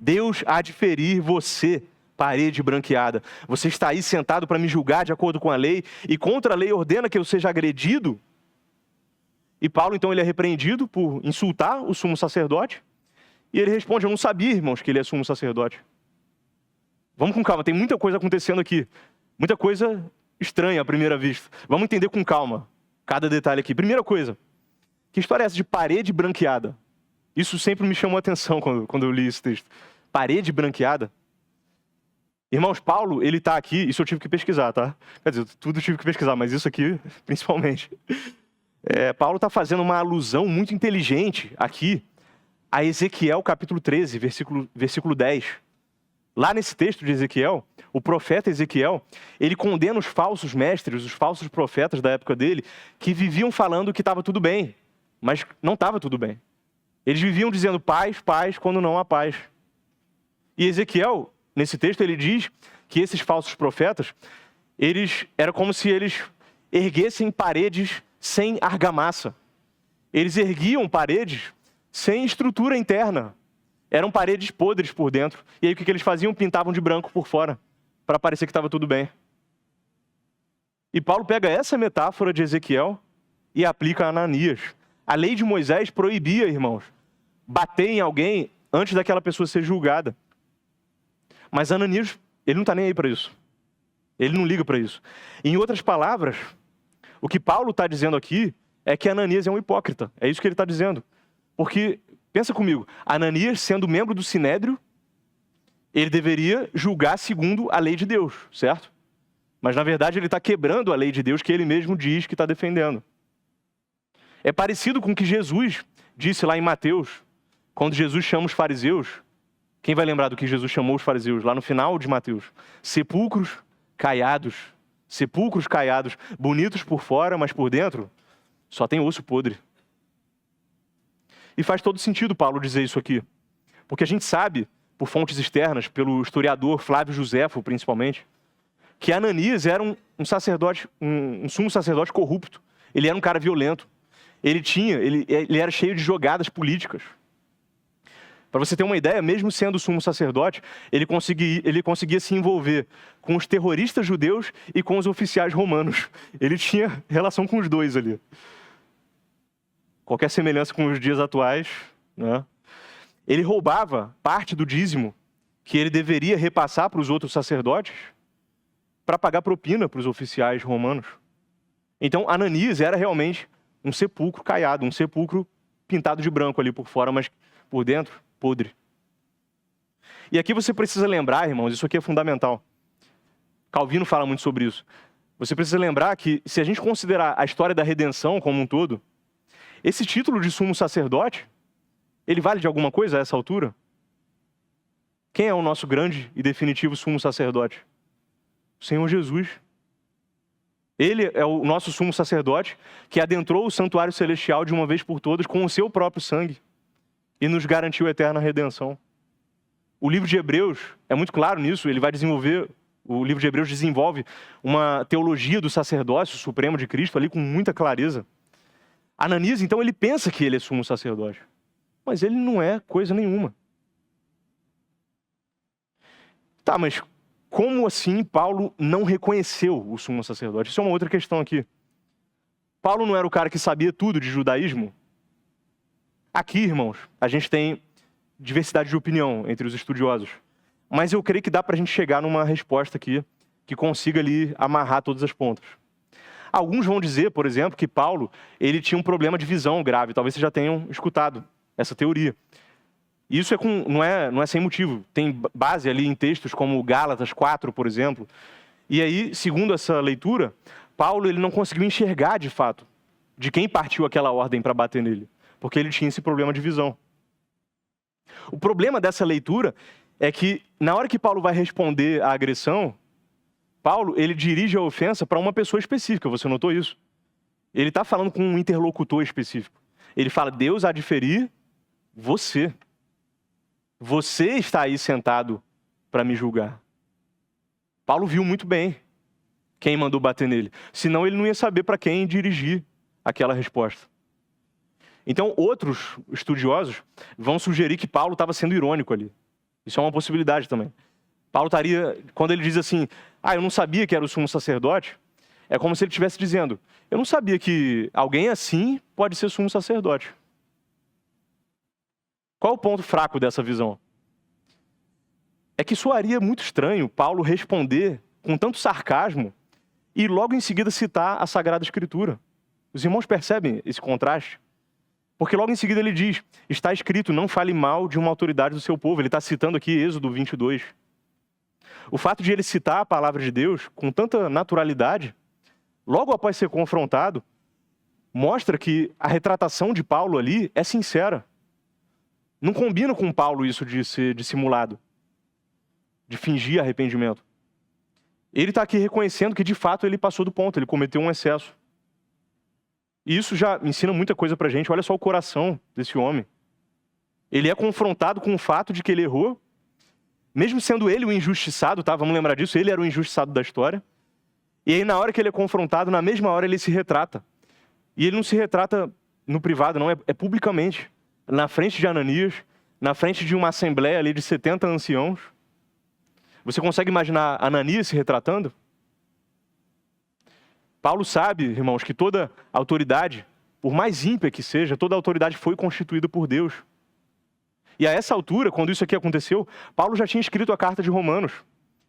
Deus há de ferir você, parede branqueada. Você está aí sentado para me julgar de acordo com a lei e contra a lei ordena que eu seja agredido? E Paulo, então, ele é repreendido por insultar o sumo sacerdote. E ele responde, eu não sabia, irmãos, que ele é sumo sacerdote. Vamos com calma, tem muita coisa acontecendo aqui. Muita coisa estranha à primeira vista. Vamos entender com calma cada detalhe aqui. Primeira coisa, que história é essa de parede branqueada? Isso sempre me chamou a atenção quando eu li esse texto. Parede branqueada? Irmãos, Paulo, ele está aqui, isso eu tive que pesquisar, tá? Quer dizer, tudo eu tive que pesquisar, mas isso aqui, principalmente. Paulo está fazendo uma alusão muito inteligente aqui a Ezequiel capítulo 13, versículo 10. Lá nesse texto de Ezequiel, o profeta Ezequiel, ele condena os falsos mestres, os falsos profetas da época dele, que viviam falando que estava tudo bem, mas não estava tudo bem. Eles viviam dizendo paz, paz, quando não há paz. E Ezequiel, nesse texto, ele diz que esses falsos profetas, era como se eles erguessem paredes sem argamassa. Eles erguiam paredes sem estrutura interna. Eram paredes podres por dentro. E aí o que eles faziam? Pintavam de branco por fora, para parecer que estava tudo bem. E Paulo pega essa metáfora de Ezequiel e aplica a Ananias. A lei de Moisés proibia, irmãos, bater em alguém antes daquela pessoa ser julgada. Mas Ananias, ele não está nem aí para isso. Ele não liga para isso. Em outras palavras, o que Paulo está dizendo aqui é que Ananias é um hipócrita. É isso que ele está dizendo. Porque, pensa comigo, Ananias, sendo membro do Sinédrio, ele deveria julgar segundo a lei de Deus, certo? Mas, na verdade, ele está quebrando a lei de Deus que ele mesmo diz que está defendendo. É parecido com o que Jesus disse lá em Mateus, quando Jesus chama os fariseus. Quem vai lembrar do que Jesus chamou os fariseus? Lá no final de Mateus. Sepulcros caiados, bonitos por fora, mas por dentro só tem osso podre. E faz todo sentido Paulo dizer isso aqui. Porque a gente sabe, por fontes externas, pelo historiador Flávio Joséfo, principalmente, que Ananias era um sacerdote, um sumo sacerdote corrupto. Ele era um cara violento. Ele era cheio de jogadas políticas. Para você ter uma ideia, mesmo sendo sumo sacerdote, ele conseguia se envolver com os terroristas judeus e com os oficiais romanos. Ele tinha relação com os dois ali. Qualquer semelhança com os dias atuais, né? Ele roubava parte do dízimo que ele deveria repassar para os outros sacerdotes para pagar propina para os oficiais romanos. Então, Ananias era realmente um sepulcro caiado, um sepulcro pintado de branco ali por fora, mas por dentro, podre. E aqui você precisa lembrar, irmãos, isso aqui é fundamental. Calvino fala muito sobre isso. Você precisa lembrar que, se a gente considerar a história da redenção como um todo, esse título de sumo sacerdote, ele vale de alguma coisa a essa altura? Quem é o nosso grande e definitivo sumo sacerdote? O Senhor Jesus. Ele é o nosso sumo sacerdote que adentrou o santuário celestial de uma vez por todas com o seu próprio sangue e nos garantiu a eterna redenção. O livro de Hebreus é muito claro nisso, o livro de Hebreus desenvolve uma teologia do sacerdócio supremo de Cristo ali com muita clareza. Ananias, então, ele pensa que ele é sumo sacerdote, mas ele não é coisa nenhuma. Tá, mas como assim Paulo não reconheceu o sumo sacerdote? Isso é uma outra questão aqui. Paulo não era o cara que sabia tudo de judaísmo? Aqui, irmãos, a gente tem diversidade de opinião entre os estudiosos. Mas eu creio que dá para a gente chegar numa resposta aqui que consiga ali amarrar todas as pontas. Alguns vão dizer, por exemplo, que Paulo ele tinha um problema de visão grave. Talvez vocês já tenham escutado essa teoria. Isso não é sem motivo. Tem base ali em textos como Gálatas 4, por exemplo. E aí, segundo essa leitura, Paulo ele não conseguiu enxergar de fato de quem partiu aquela ordem para bater nele, porque ele tinha esse problema de visão. O problema dessa leitura é que, na hora que Paulo vai responder à agressão, Paulo ele dirige a ofensa para uma pessoa específica. Você notou isso? Ele está falando com um interlocutor específico. Ele fala, Deus há de ferir você. Você está aí sentado para me julgar. Paulo viu muito bem quem mandou bater nele. Senão ele não ia saber para quem dirigir aquela resposta. Então, outros estudiosos vão sugerir que Paulo estava sendo irônico ali. Isso é uma possibilidade também. Paulo estaria, quando ele diz assim, eu não sabia que era o sumo sacerdote, é como se ele estivesse dizendo, eu não sabia que alguém assim pode ser sumo sacerdote. Qual é o ponto fraco dessa visão? É que soaria muito estranho Paulo responder com tanto sarcasmo e logo em seguida citar a Sagrada Escritura. Os irmãos percebem esse contraste? Porque logo em seguida ele diz, está escrito, não fale mal de uma autoridade do seu povo. Ele está citando aqui Êxodo 22. O fato de ele citar a palavra de Deus com tanta naturalidade, logo após ser confrontado, mostra que a retratação de Paulo ali é sincera. Não combina com Paulo isso de ser dissimulado, de fingir arrependimento. Ele está aqui reconhecendo que de fato ele passou do ponto, ele cometeu um excesso. E isso já ensina muita coisa pra gente. Olha só o coração desse homem. Ele é confrontado com o fato de que ele errou, mesmo sendo ele o injustiçado, tá? Vamos lembrar disso, ele era o injustiçado da história. E aí na hora que ele é confrontado, na mesma hora ele se retrata. E ele não se retrata no privado, não, é publicamente. Na frente de Ananias, na frente de uma assembleia ali de 70 anciãos. Você consegue imaginar Ananias se retratando? Paulo sabe, irmãos, que toda autoridade, por mais ímpia que seja, toda autoridade foi constituída por Deus. E a essa altura, quando isso aqui aconteceu, Paulo já tinha escrito a carta de Romanos.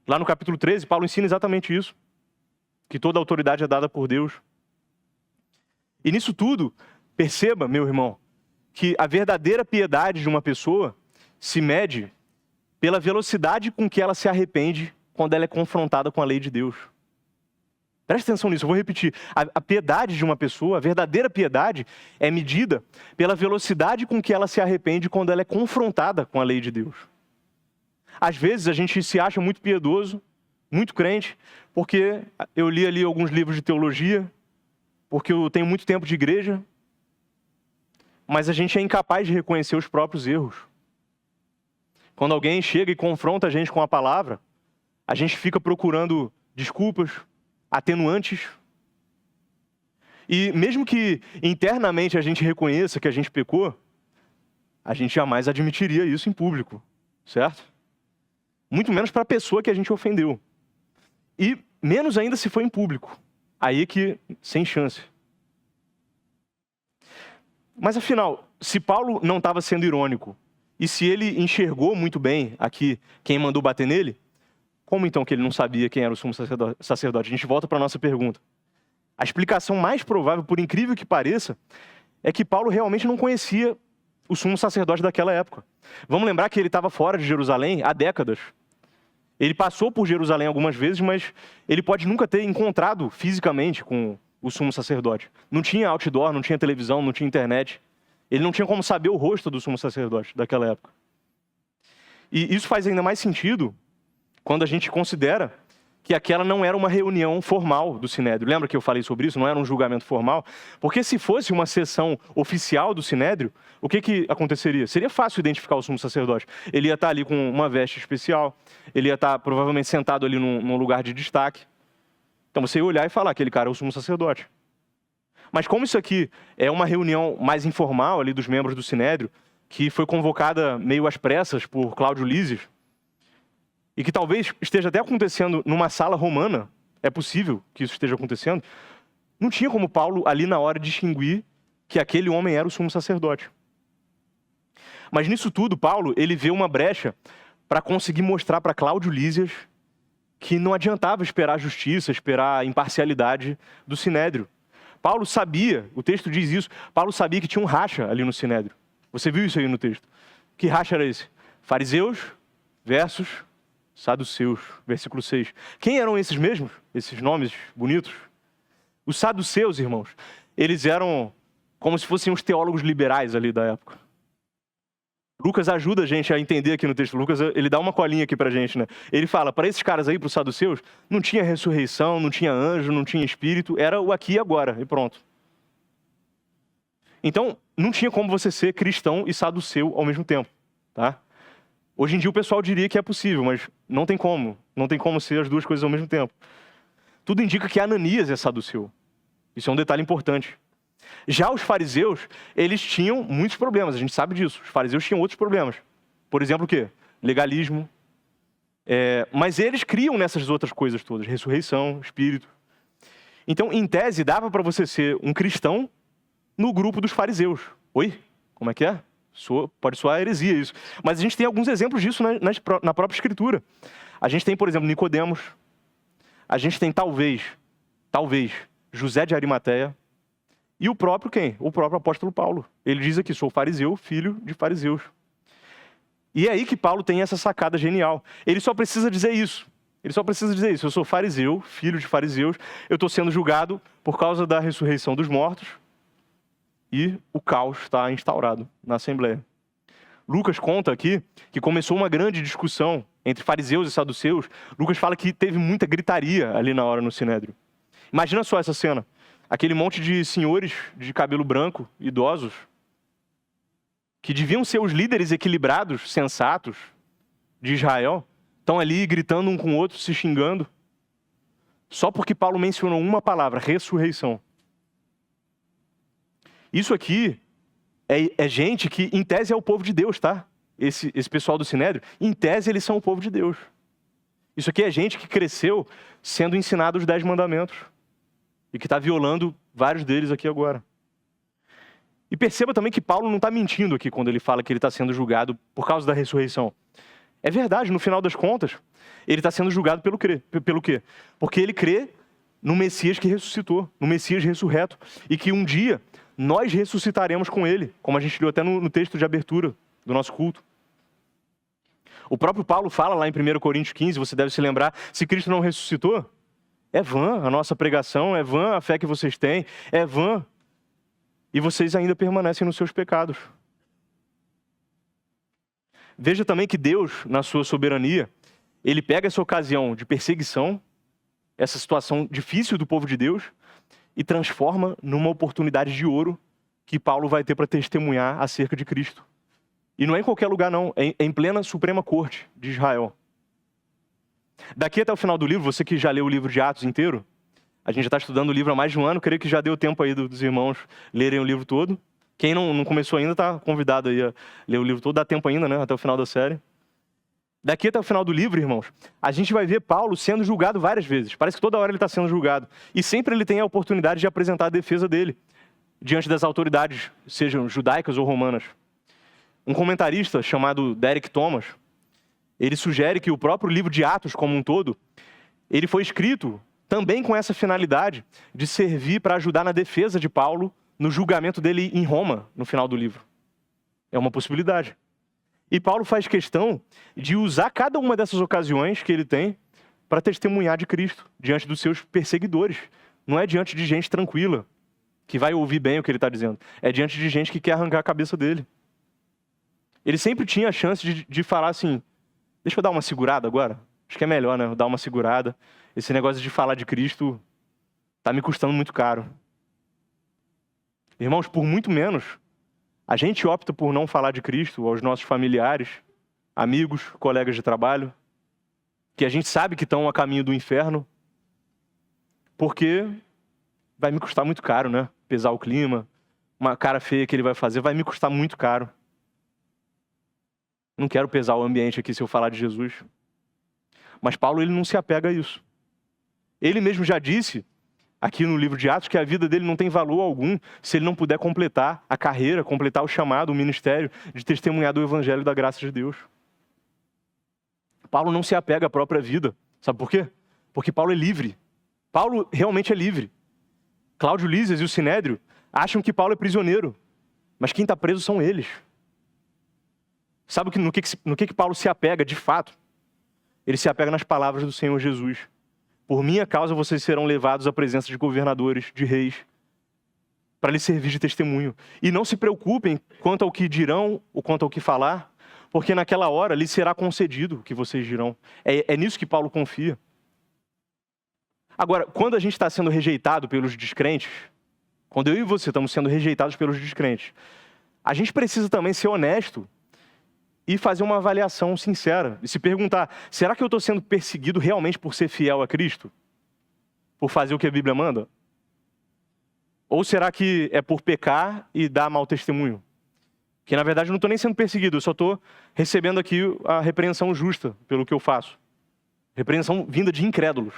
Lá no capítulo 13, Paulo ensina exatamente isso. Que toda autoridade é dada por Deus. E nisso tudo, perceba, meu irmão, que a verdadeira piedade de uma pessoa se mede pela velocidade com que ela se arrepende quando ela é confrontada com a lei de Deus. Preste atenção nisso, eu vou repetir. A piedade de uma pessoa, a verdadeira piedade, é medida pela velocidade com que ela se arrepende quando ela é confrontada com a lei de Deus. Às vezes a gente se acha muito piedoso, muito crente, porque eu li ali alguns livros de teologia, porque eu tenho muito tempo de igreja, mas a gente é incapaz de reconhecer os próprios erros. Quando alguém chega e confronta a gente com a palavra, a gente fica procurando desculpas, atenuantes. E mesmo que internamente a gente reconheça que a gente pecou, a gente jamais admitiria isso em público, certo? Muito menos para a pessoa que a gente ofendeu. E menos ainda se for em público. Aí que, sem chance. Mas afinal, se Paulo não estava sendo irônico, e se ele enxergou muito bem aqui quem mandou bater nele, como então que ele não sabia quem era o sumo sacerdote? A gente volta para a nossa pergunta. A explicação mais provável, por incrível que pareça, é que Paulo realmente não conhecia o sumo sacerdote daquela época. Vamos lembrar que ele estava fora de Jerusalém há décadas. Ele passou por Jerusalém algumas vezes, mas ele pode nunca ter encontrado fisicamente com o sumo sacerdote. Não tinha outdoor, não tinha televisão, não tinha internet. Ele não tinha como saber o rosto do sumo sacerdote daquela época. E isso faz ainda mais sentido quando a gente considera que aquela não era uma reunião formal do Sinédrio. Lembra que eu falei sobre isso? Não era um julgamento formal? Porque se fosse uma sessão oficial do Sinédrio, o que aconteceria? Seria fácil identificar o sumo sacerdote. Ele ia estar ali com uma veste especial, ele ia estar provavelmente sentado ali num lugar de destaque. Então você ia olhar e falar, aquele cara é o sumo sacerdote. Mas como isso aqui é uma reunião mais informal ali dos membros do Sinédrio, que foi convocada meio às pressas por Cláudio Lísias, e que talvez esteja até acontecendo numa sala romana, é possível que isso esteja acontecendo, não tinha como Paulo ali na hora distinguir que aquele homem era o sumo sacerdote. Mas nisso tudo, Paulo, ele vê uma brecha para conseguir mostrar para Cláudio Lísias que não adiantava esperar a justiça, esperar a imparcialidade do Sinédrio. Paulo sabia, o texto diz isso, Paulo sabia que tinha um racha ali no Sinédrio. Você viu isso aí no texto? Que racha era esse? Fariseus versus saduceus, versículo 6. Quem eram esses mesmos? Esses nomes bonitos? Os saduceus, irmãos, eles eram como se fossem os teólogos liberais ali da época. Lucas ajuda a gente a entender aqui no texto. Lucas, ele dá uma colinha aqui pra gente, né? Ele fala, para esses caras aí, para os saduceus, não tinha ressurreição, não tinha anjo, não tinha espírito, era o aqui e agora, e pronto. Então, não tinha como você ser cristão e saduceu ao mesmo tempo, tá? Hoje em dia o pessoal diria que é possível, mas não tem como. Não tem como ser as duas coisas ao mesmo tempo. Tudo indica que Ananias é saduceu. Isso é um detalhe importante. Já os fariseus, eles tinham muitos problemas, a gente sabe disso. Os fariseus tinham outros problemas. Por exemplo, o quê? Legalismo. Mas eles criam nessas outras coisas todas. Ressurreição, espírito. Então, em tese, dava para você ser um cristão no grupo dos fariseus. Oi? Como é que é? Pode soar heresia isso. Mas a gente tem alguns exemplos disso na própria Escritura. A gente tem, por exemplo, Nicodemos. A gente tem, talvez, José de Arimateia. E o próprio quem? O próprio apóstolo Paulo. Ele diz aqui, sou fariseu, filho de fariseus. E é aí que Paulo tem essa sacada genial. Ele só precisa dizer isso. Eu sou fariseu, filho de fariseus. Eu estou sendo julgado por causa da ressurreição dos mortos. E o caos está instaurado na Assembleia. Lucas conta aqui que começou uma grande discussão entre fariseus e saduceus. Lucas fala que teve muita gritaria ali na hora no Sinédrio. Imagina só essa cena. Aquele monte de senhores de cabelo branco, idosos, que deviam ser os líderes equilibrados, sensatos de Israel, estão ali gritando um com o outro, se xingando, só porque Paulo mencionou uma palavra, ressurreição. Isso aqui é gente que, em tese, é o povo de Deus, tá? Esse pessoal do Sinédrio, em tese, eles são o povo de Deus. Isso aqui é gente que cresceu sendo ensinado os 10 mandamentos e que está violando vários deles aqui agora. E perceba também que Paulo não está mentindo aqui quando ele fala que ele está sendo julgado por causa da ressurreição. É verdade, no final das contas, ele está sendo julgado pelo quê? Porque ele crê no Messias que ressuscitou, no Messias ressurreto, e que um dia nós ressuscitaremos com ele, como a gente leu até no texto de abertura do nosso culto. O próprio Paulo fala lá em 1 Coríntios 15, você deve se lembrar, se Cristo não ressuscitou, é vã a nossa pregação, é vã a fé que vocês têm, é vã. E vocês ainda permanecem nos seus pecados. Veja também que Deus, na sua soberania, ele pega essa ocasião de perseguição, essa situação difícil do povo de Deus, e transforma numa oportunidade de ouro que Paulo vai ter para testemunhar acerca de Cristo. E não é em qualquer lugar não, é em plena Suprema Corte de Israel. Daqui até o final do livro, você que já leu o livro de Atos inteiro, a gente já está estudando o livro há mais de um ano, creio que já deu tempo aí dos irmãos lerem o livro todo. Quem não começou ainda está convidado aí a ler o livro todo, dá tempo ainda, né, até o final da série. Daqui até o final do livro, irmãos, a gente vai ver Paulo sendo julgado várias vezes. Parece que toda hora ele está sendo julgado. E sempre ele tem a oportunidade de apresentar a defesa dele diante das autoridades, sejam judaicas ou romanas. Um comentarista chamado Derek Thomas, ele sugere que o próprio livro de Atos como um todo, ele foi escrito também com essa finalidade de servir para ajudar na defesa de Paulo no julgamento dele em Roma, no final do livro. É uma possibilidade. E Paulo faz questão de usar cada uma dessas ocasiões que ele tem para testemunhar de Cristo diante dos seus perseguidores. Não é diante de gente tranquila, que vai ouvir bem o que ele está dizendo. É diante de gente que quer arrancar a cabeça dele. Ele sempre tinha a chance de falar assim, deixa eu dar uma segurada agora. Acho que é melhor, né? Eu dar uma segurada. Esse negócio de falar de Cristo está me custando muito caro. Irmãos, por muito menos, a gente opta por não falar de Cristo aos nossos familiares, amigos, colegas de trabalho, que a gente sabe que estão a caminho do inferno, porque vai me custar muito caro, né? Pesar o clima, uma cara feia que ele vai fazer, vai me custar muito caro. Não quero pesar o ambiente aqui se eu falar de Jesus. Mas Paulo, ele não se apega a isso. Ele mesmo já disse, aqui no livro de Atos, que a vida dele não tem valor algum se ele não puder completar a carreira, completar o chamado, o ministério de testemunhar do evangelho da graça de Deus. Paulo não se apega à própria vida. Sabe por quê? Porque Paulo é livre. Paulo realmente é livre. Cláudio Lísias e o Sinédrio acham que Paulo é prisioneiro, mas quem está preso são eles. Sabe no que Paulo se apega de fato? Ele se apega nas palavras do Senhor Jesus. Por minha causa vocês serão levados à presença de governadores, de reis, para lhes servir de testemunho. E não se preocupem quanto ao que dirão ou quanto ao que falar, porque naquela hora lhes será concedido o que vocês dirão. É nisso que Paulo confia. Agora, quando a gente está sendo rejeitado pelos descrentes, quando eu e você estamos sendo rejeitados pelos descrentes, a gente precisa também ser honesto e fazer uma avaliação sincera. E se perguntar, será que eu estou sendo perseguido realmente por ser fiel a Cristo? Por fazer o que a Bíblia manda? Ou será que é por pecar e dar mau testemunho? Que na verdade eu não estou nem sendo perseguido, eu só estou recebendo aqui a repreensão justa pelo que eu faço. Repreensão vinda de incrédulos.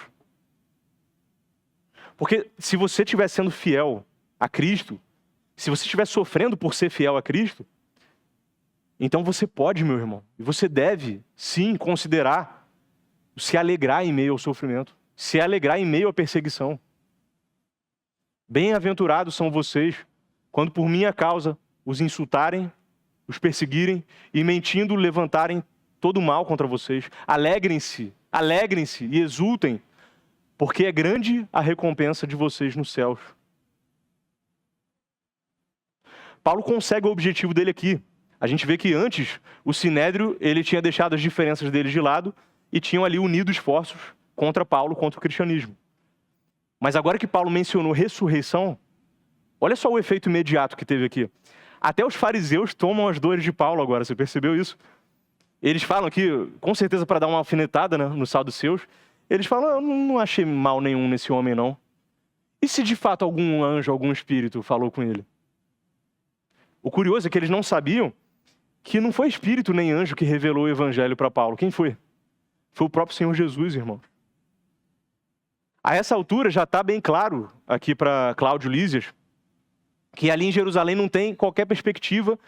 Porque se você estiver sendo fiel a Cristo, se você estiver sofrendo por ser fiel a Cristo, então você pode, meu irmão, e você deve, sim, considerar se alegrar em meio ao sofrimento, se alegrar em meio à perseguição. Bem-aventurados são vocês, quando por minha causa os insultarem, os perseguirem e mentindo levantarem todo o mal contra vocês. Alegrem-se e exultem, porque é grande a recompensa de vocês nos céus. Paulo consegue o objetivo dele aqui. A gente vê que antes, o Sinédrio, ele tinha deixado as diferenças deles de lado e tinham ali unido esforços contra Paulo, contra o cristianismo. Mas agora que Paulo mencionou ressurreição, olha só o efeito imediato que teve aqui. Até os fariseus tomam as dores de Paulo agora, você percebeu isso? Eles falam aqui, com certeza para dar uma alfinetada, né, no saduceus, eles falam, eu não achei mal nenhum nesse homem não. E se de fato algum anjo, algum espírito falou com ele? O curioso é que eles não sabiam que não foi espírito nem anjo que revelou o evangelho para Paulo. Quem foi? Foi o próprio Senhor Jesus, irmão. A essa altura já está bem claro aqui para Cláudio Lísias que ali em Jerusalém não tem qualquer perspectiva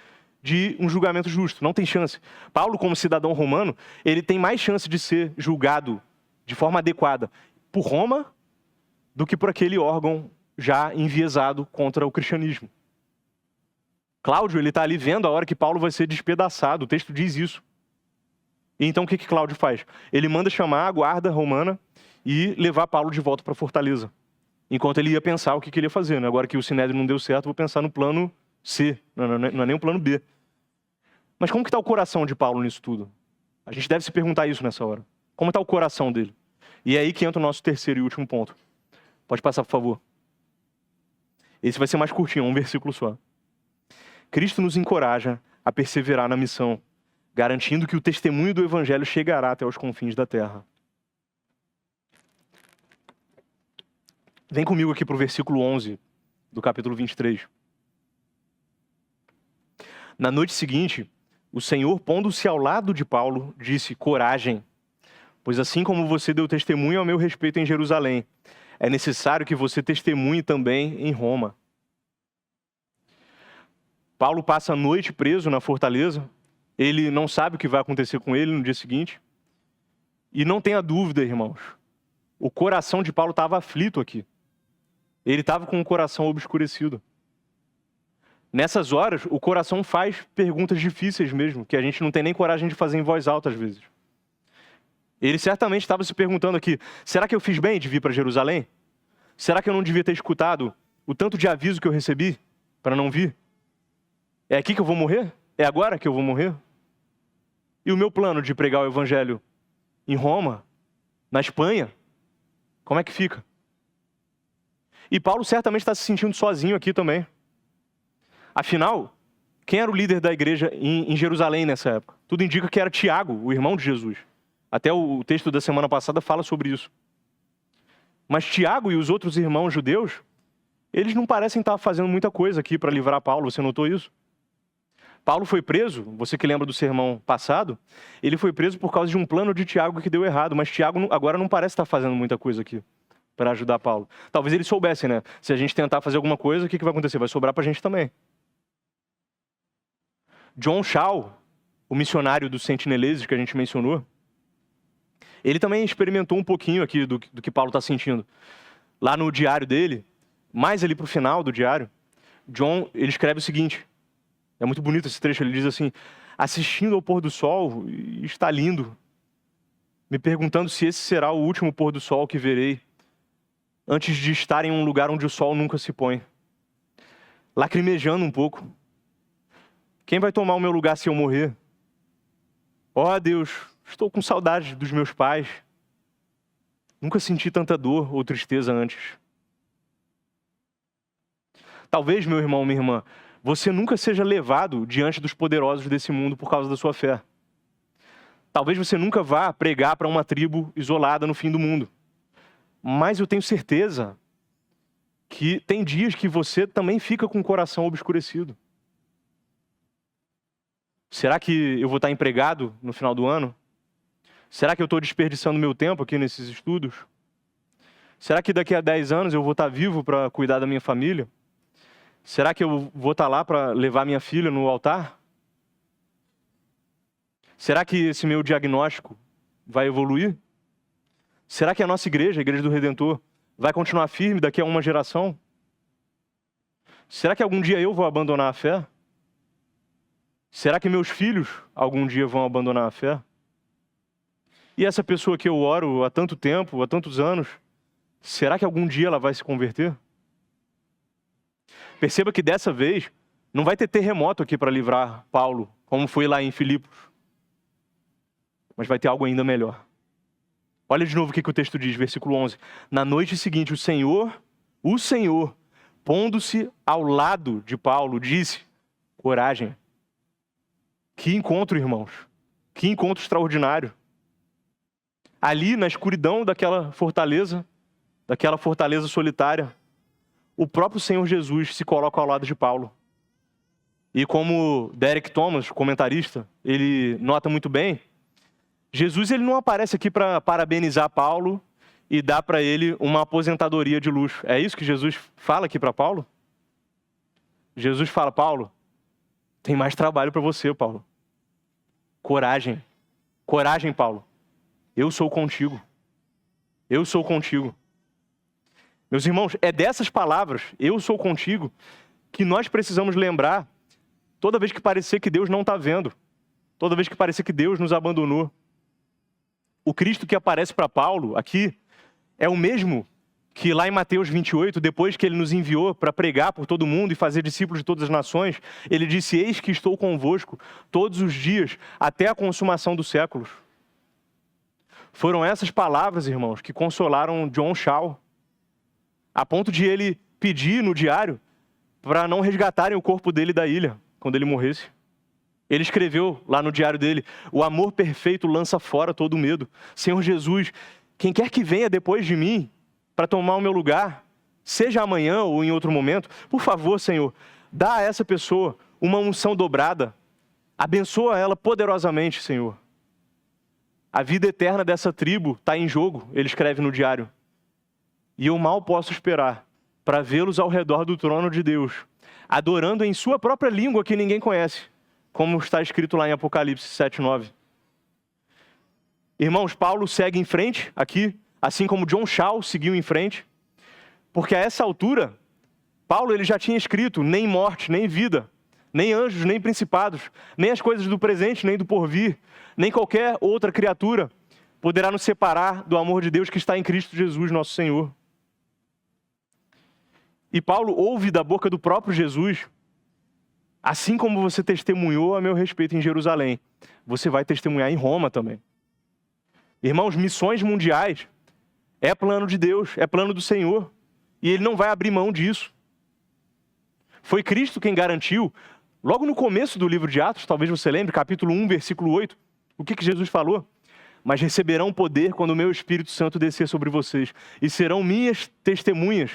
de um julgamento justo, não tem chance. Paulo, como cidadão romano, ele tem mais chance de ser julgado de forma adequada por Roma do que por aquele órgão já enviesado contra o cristianismo. Cláudio, ele está ali vendo a hora que Paulo vai ser despedaçado, o texto diz isso. E então o que Cláudio faz? Ele manda chamar a guarda romana e levar Paulo de volta para a fortaleza. Enquanto ele ia pensar o que ele ia fazer. Né? Agora que o Sinédrio não deu certo, vou pensar no plano C, não é nem o plano B. Mas como que está o coração de Paulo nisso tudo? A gente deve se perguntar isso nessa hora. Como está o coração dele? E é aí que entra o nosso terceiro e último ponto. Pode passar, por favor. Esse vai ser mais curtinho, um versículo só. Cristo nos encoraja a perseverar na missão, garantindo que o testemunho do Evangelho chegará até os confins da terra. Vem comigo aqui para o versículo 11 do capítulo 23. Na noite seguinte, o Senhor, pondo-se ao lado de Paulo, disse, coragem, pois assim como você deu testemunho ao meu respeito em Jerusalém, é necessário que você testemunhe também em Roma. Paulo passa a noite preso na fortaleza, ele não sabe o que vai acontecer com ele no dia seguinte. E não tenha dúvida, irmãos, o coração de Paulo estava aflito aqui. Ele estava com o coração obscurecido. Nessas horas, o coração faz perguntas difíceis mesmo, que a gente não tem nem coragem de fazer em voz alta às vezes. Ele certamente estava se perguntando aqui, será que eu fiz bem de vir para Jerusalém? Será que eu não devia ter escutado o tanto de aviso que eu recebi para não vir? É aqui que eu vou morrer? É agora que eu vou morrer? E o meu plano de pregar o evangelho em Roma, na Espanha, como é que fica? E Paulo certamente está se sentindo sozinho aqui também. Afinal, quem era o líder da igreja em Jerusalém nessa época? Tudo indica que era Tiago, o irmão de Jesus. Até o texto da semana passada fala sobre isso. Mas Tiago e os outros irmãos judeus, eles não parecem estar fazendo muita coisa aqui para livrar Paulo, você notou isso? Paulo foi preso, você que lembra do sermão passado, ele foi preso por causa de um plano de Tiago que deu errado, mas Tiago agora não parece estar fazendo muita coisa aqui para ajudar Paulo. Talvez eles soubessem, né? Se a gente tentar fazer alguma coisa, o que vai acontecer? Vai sobrar para a gente também. John Shaw, o missionário dos Sentineleses que a gente mencionou, ele também experimentou um pouquinho aqui do que Paulo está sentindo. Lá no diário dele, mais ali para o final do diário, John, ele escreve o seguinte, é muito bonito esse trecho, ele diz assim, assistindo ao pôr do sol, está lindo, me perguntando se esse será o último pôr do sol que verei, antes de estar em um lugar onde o sol nunca se põe. Lacrimejando um pouco. Quem vai tomar o meu lugar se eu morrer? Ó Deus, estou com saudade dos meus pais. Nunca senti tanta dor ou tristeza antes. Talvez, meu irmão, minha irmã, você nunca seja levado diante dos poderosos desse mundo por causa da sua fé. Talvez você nunca vá pregar para uma tribo isolada no fim do mundo. Mas eu tenho certeza que tem dias que você também fica com o coração obscurecido. Será que eu vou estar empregado no final do ano? Será que eu estou desperdiçando meu tempo aqui nesses estudos? Será que daqui a 10 anos eu vou estar vivo para cuidar da minha família? Será que eu vou estar lá para levar minha filha no altar? Será que esse meu diagnóstico vai evoluir? Será que a nossa igreja, a Igreja do Redentor, vai continuar firme daqui a uma geração? Será que algum dia eu vou abandonar a fé? Será que meus filhos algum dia vão abandonar a fé? E essa pessoa que eu oro há tanto tempo, há tantos anos, será que algum dia ela vai se converter? Perceba que dessa vez não vai ter terremoto aqui para livrar Paulo, como foi lá em Filipos. Mas vai ter algo ainda melhor. Olha de novo o que o texto diz, versículo 11. Na noite seguinte, o Senhor, pondo-se ao lado de Paulo, disse: coragem. Que encontro, irmãos. Que encontro extraordinário. Ali, na escuridão daquela fortaleza solitária, o próprio Senhor Jesus se coloca ao lado de Paulo. E como Derek Thomas, comentarista, ele nota muito bem, Jesus ele não aparece aqui para parabenizar Paulo e dar para ele uma aposentadoria de luxo. É isso que Jesus fala aqui para Paulo? Jesus fala: Paulo, tem mais trabalho para você, Paulo. Coragem. Coragem, Paulo. Eu sou contigo. Eu sou contigo. Meus irmãos, é dessas palavras, eu sou contigo, que nós precisamos lembrar toda vez que parecer que Deus não está vendo. Toda vez que parecer que Deus nos abandonou. O Cristo que aparece para Paulo aqui é o mesmo que lá em Mateus 28, depois que ele nos enviou para pregar por todo mundo e fazer discípulos de todas as nações, ele disse: eis que estou convosco todos os dias até a consumação dos séculos. Foram essas palavras, irmãos, que consolaram John Shaw, a ponto de ele pedir no diário para não resgatarem o corpo dele da ilha, quando ele morresse. Ele escreveu lá no diário dele: o amor perfeito lança fora todo o medo. Senhor Jesus, quem quer que venha depois de mim para tomar o meu lugar, seja amanhã ou em outro momento, por favor, Senhor, dá a essa pessoa uma unção dobrada. Abençoa ela poderosamente, Senhor. A vida eterna dessa tribo está em jogo, ele escreve no diário. E eu mal posso esperar para vê-los ao redor do trono de Deus, adorando em sua própria língua que ninguém conhece, como está escrito lá em Apocalipse 7:9. Irmãos, Paulo segue em frente aqui, assim como John Shaw seguiu em frente, porque a essa altura, Paulo ele já tinha escrito: nem morte, nem vida, nem anjos, nem principados, nem as coisas do presente, nem do porvir, nem qualquer outra criatura poderá nos separar do amor de Deus que está em Cristo Jesus, nosso Senhor. E Paulo ouve da boca do próprio Jesus: assim como você testemunhou a meu respeito em Jerusalém, você vai testemunhar em Roma também. Irmãos, missões mundiais é plano de Deus, é plano do Senhor. E Ele não vai abrir mão disso. Foi Cristo quem garantiu, logo no começo do livro de Atos, talvez você lembre, capítulo 1, versículo 8, o que Jesus falou? Mas receberão poder quando o meu Espírito Santo descer sobre vocês, e serão minhas testemunhas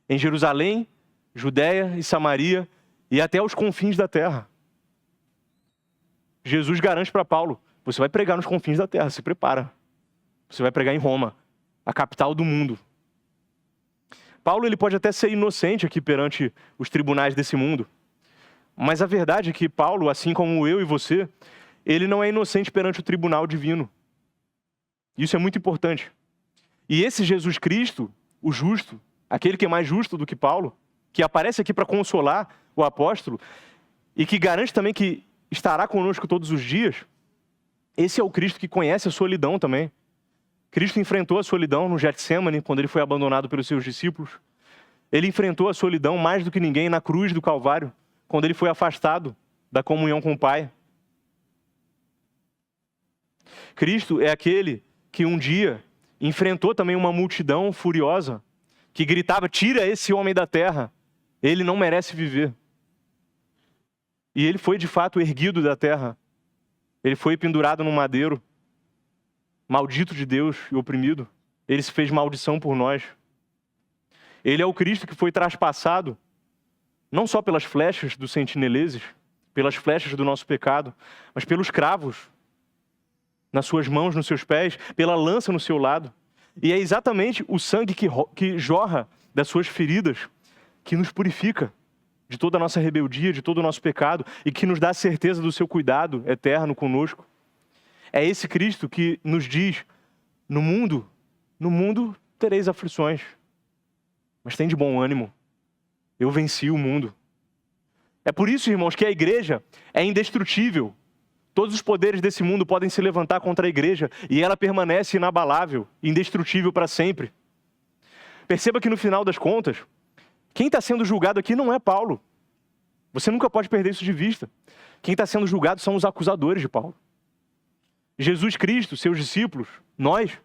em Jerusalém, Judéia e Samaria, e até os confins da terra. Jesus garante para Paulo: você vai pregar nos confins da terra, se prepara. Você vai pregar em Roma, a capital do mundo. Paulo ele pode até ser inocente aqui perante os tribunais desse mundo, mas a verdade é que Paulo, assim como eu e você, ele não é inocente perante o tribunal divino. Isso é muito importante. E esse Jesus Cristo, o justo, aquele que é mais justo do que Paulo, que aparece aqui para consolar o apóstolo e que garante também que estará conosco todos os dias, esse é o Cristo que conhece a solidão também. Cristo enfrentou a solidão no Getsêmani, quando ele foi abandonado pelos seus discípulos. Ele enfrentou a solidão mais do que ninguém na cruz do Calvário, quando ele foi afastado da comunhão com o Pai. Cristo é aquele que um dia enfrentou também uma multidão furiosa, que gritava: tira esse homem da terra. Ele não merece viver. E ele foi de fato erguido da terra. Ele foi pendurado num madeiro, maldito de Deus e oprimido. Ele se fez maldição por nós. Ele é o Cristo que foi traspassado, não só pelas flechas dos sentineleses, pelas flechas do nosso pecado, mas pelos cravos nas suas mãos, nos seus pés, pela lança no seu lado. E é exatamente o sangue que jorra das suas feridas que nos purifica de toda a nossa rebeldia, de todo o nosso pecado, e que nos dá a certeza do seu cuidado eterno conosco. É esse Cristo que nos diz: no mundo tereis aflições, mas tem de bom ânimo, eu venci o mundo. É por isso, irmãos, que a igreja é indestrutível. Todos os poderes desse mundo podem se levantar contra a igreja e ela permanece inabalável, indestrutível para sempre. Perceba que no final das contas, quem está sendo julgado aqui não é Paulo. Você nunca pode perder isso de vista. Quem está sendo julgado são os acusadores de Paulo. Jesus Cristo, seus discípulos, nós.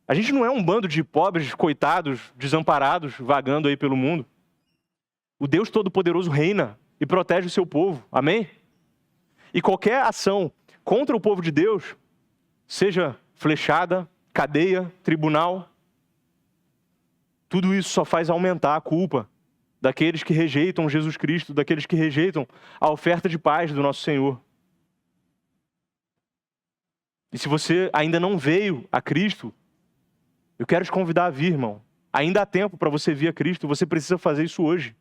A gente não é um bando de pobres, coitados, desamparados, vagando aí pelo mundo. O Deus Todo-Poderoso reina e protege o seu povo. Amém? E qualquer ação contra o povo de Deus, seja flechada, cadeia, tribunal, tudo isso só faz aumentar a culpa daqueles que rejeitam Jesus Cristo, daqueles que rejeitam a oferta de paz do nosso Senhor. E se você ainda não veio a Cristo, eu quero te convidar a vir, irmão. Ainda há tempo para você vir a Cristo, você precisa fazer isso hoje.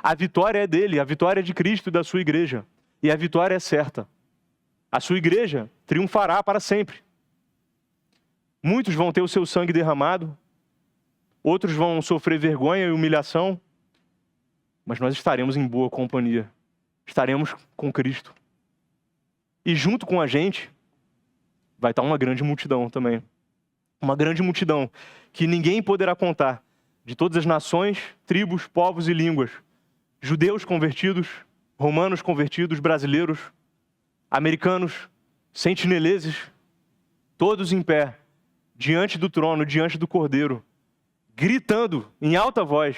A vitória é dele, a vitória é de Cristo e da sua igreja. E a vitória é certa. A sua igreja triunfará para sempre. Muitos vão ter o seu sangue derramado, outros vão sofrer vergonha e humilhação, mas nós estaremos em boa companhia. Estaremos com Cristo. E junto com a gente, vai estar uma grande multidão também. Uma grande multidão que ninguém poderá contar, de todas as nações, tribos, povos e línguas. Judeus convertidos, romanos convertidos, brasileiros, americanos, sentineleses, todos em pé, diante do trono, diante do Cordeiro, gritando em alta voz,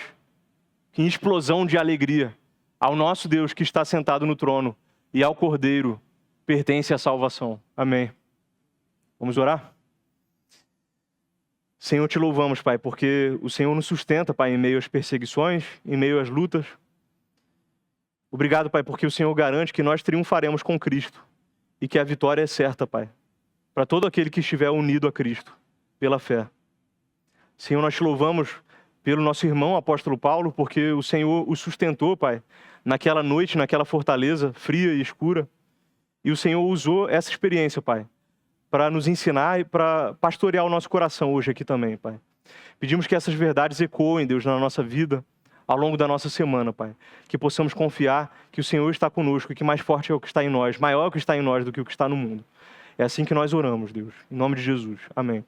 em explosão de alegria, ao nosso Deus que está sentado no trono e ao Cordeiro pertence a salvação. Amém. Vamos orar? Senhor, te louvamos, Pai, porque o Senhor nos sustenta, Pai, em meio às perseguições, em meio às lutas. Obrigado, Pai, porque o Senhor garante que nós triunfaremos com Cristo e que a vitória é certa, Pai, para todo aquele que estiver unido a Cristo, pela fé. Senhor, nós te louvamos pelo nosso irmão apóstolo Paulo, porque o Senhor o sustentou, Pai, naquela noite, naquela fortaleza fria e escura. E o Senhor usou essa experiência, Pai, para nos ensinar e para pastorear o nosso coração hoje aqui também, Pai. Pedimos que essas verdades ecoem, Deus, na nossa vida, ao longo da nossa semana, Pai. Que possamos confiar que o Senhor está conosco e que mais forte é o que está em nós, maior é o que está em nós do que o que está no mundo. É assim que nós oramos, Deus. Em nome de Jesus. Amém.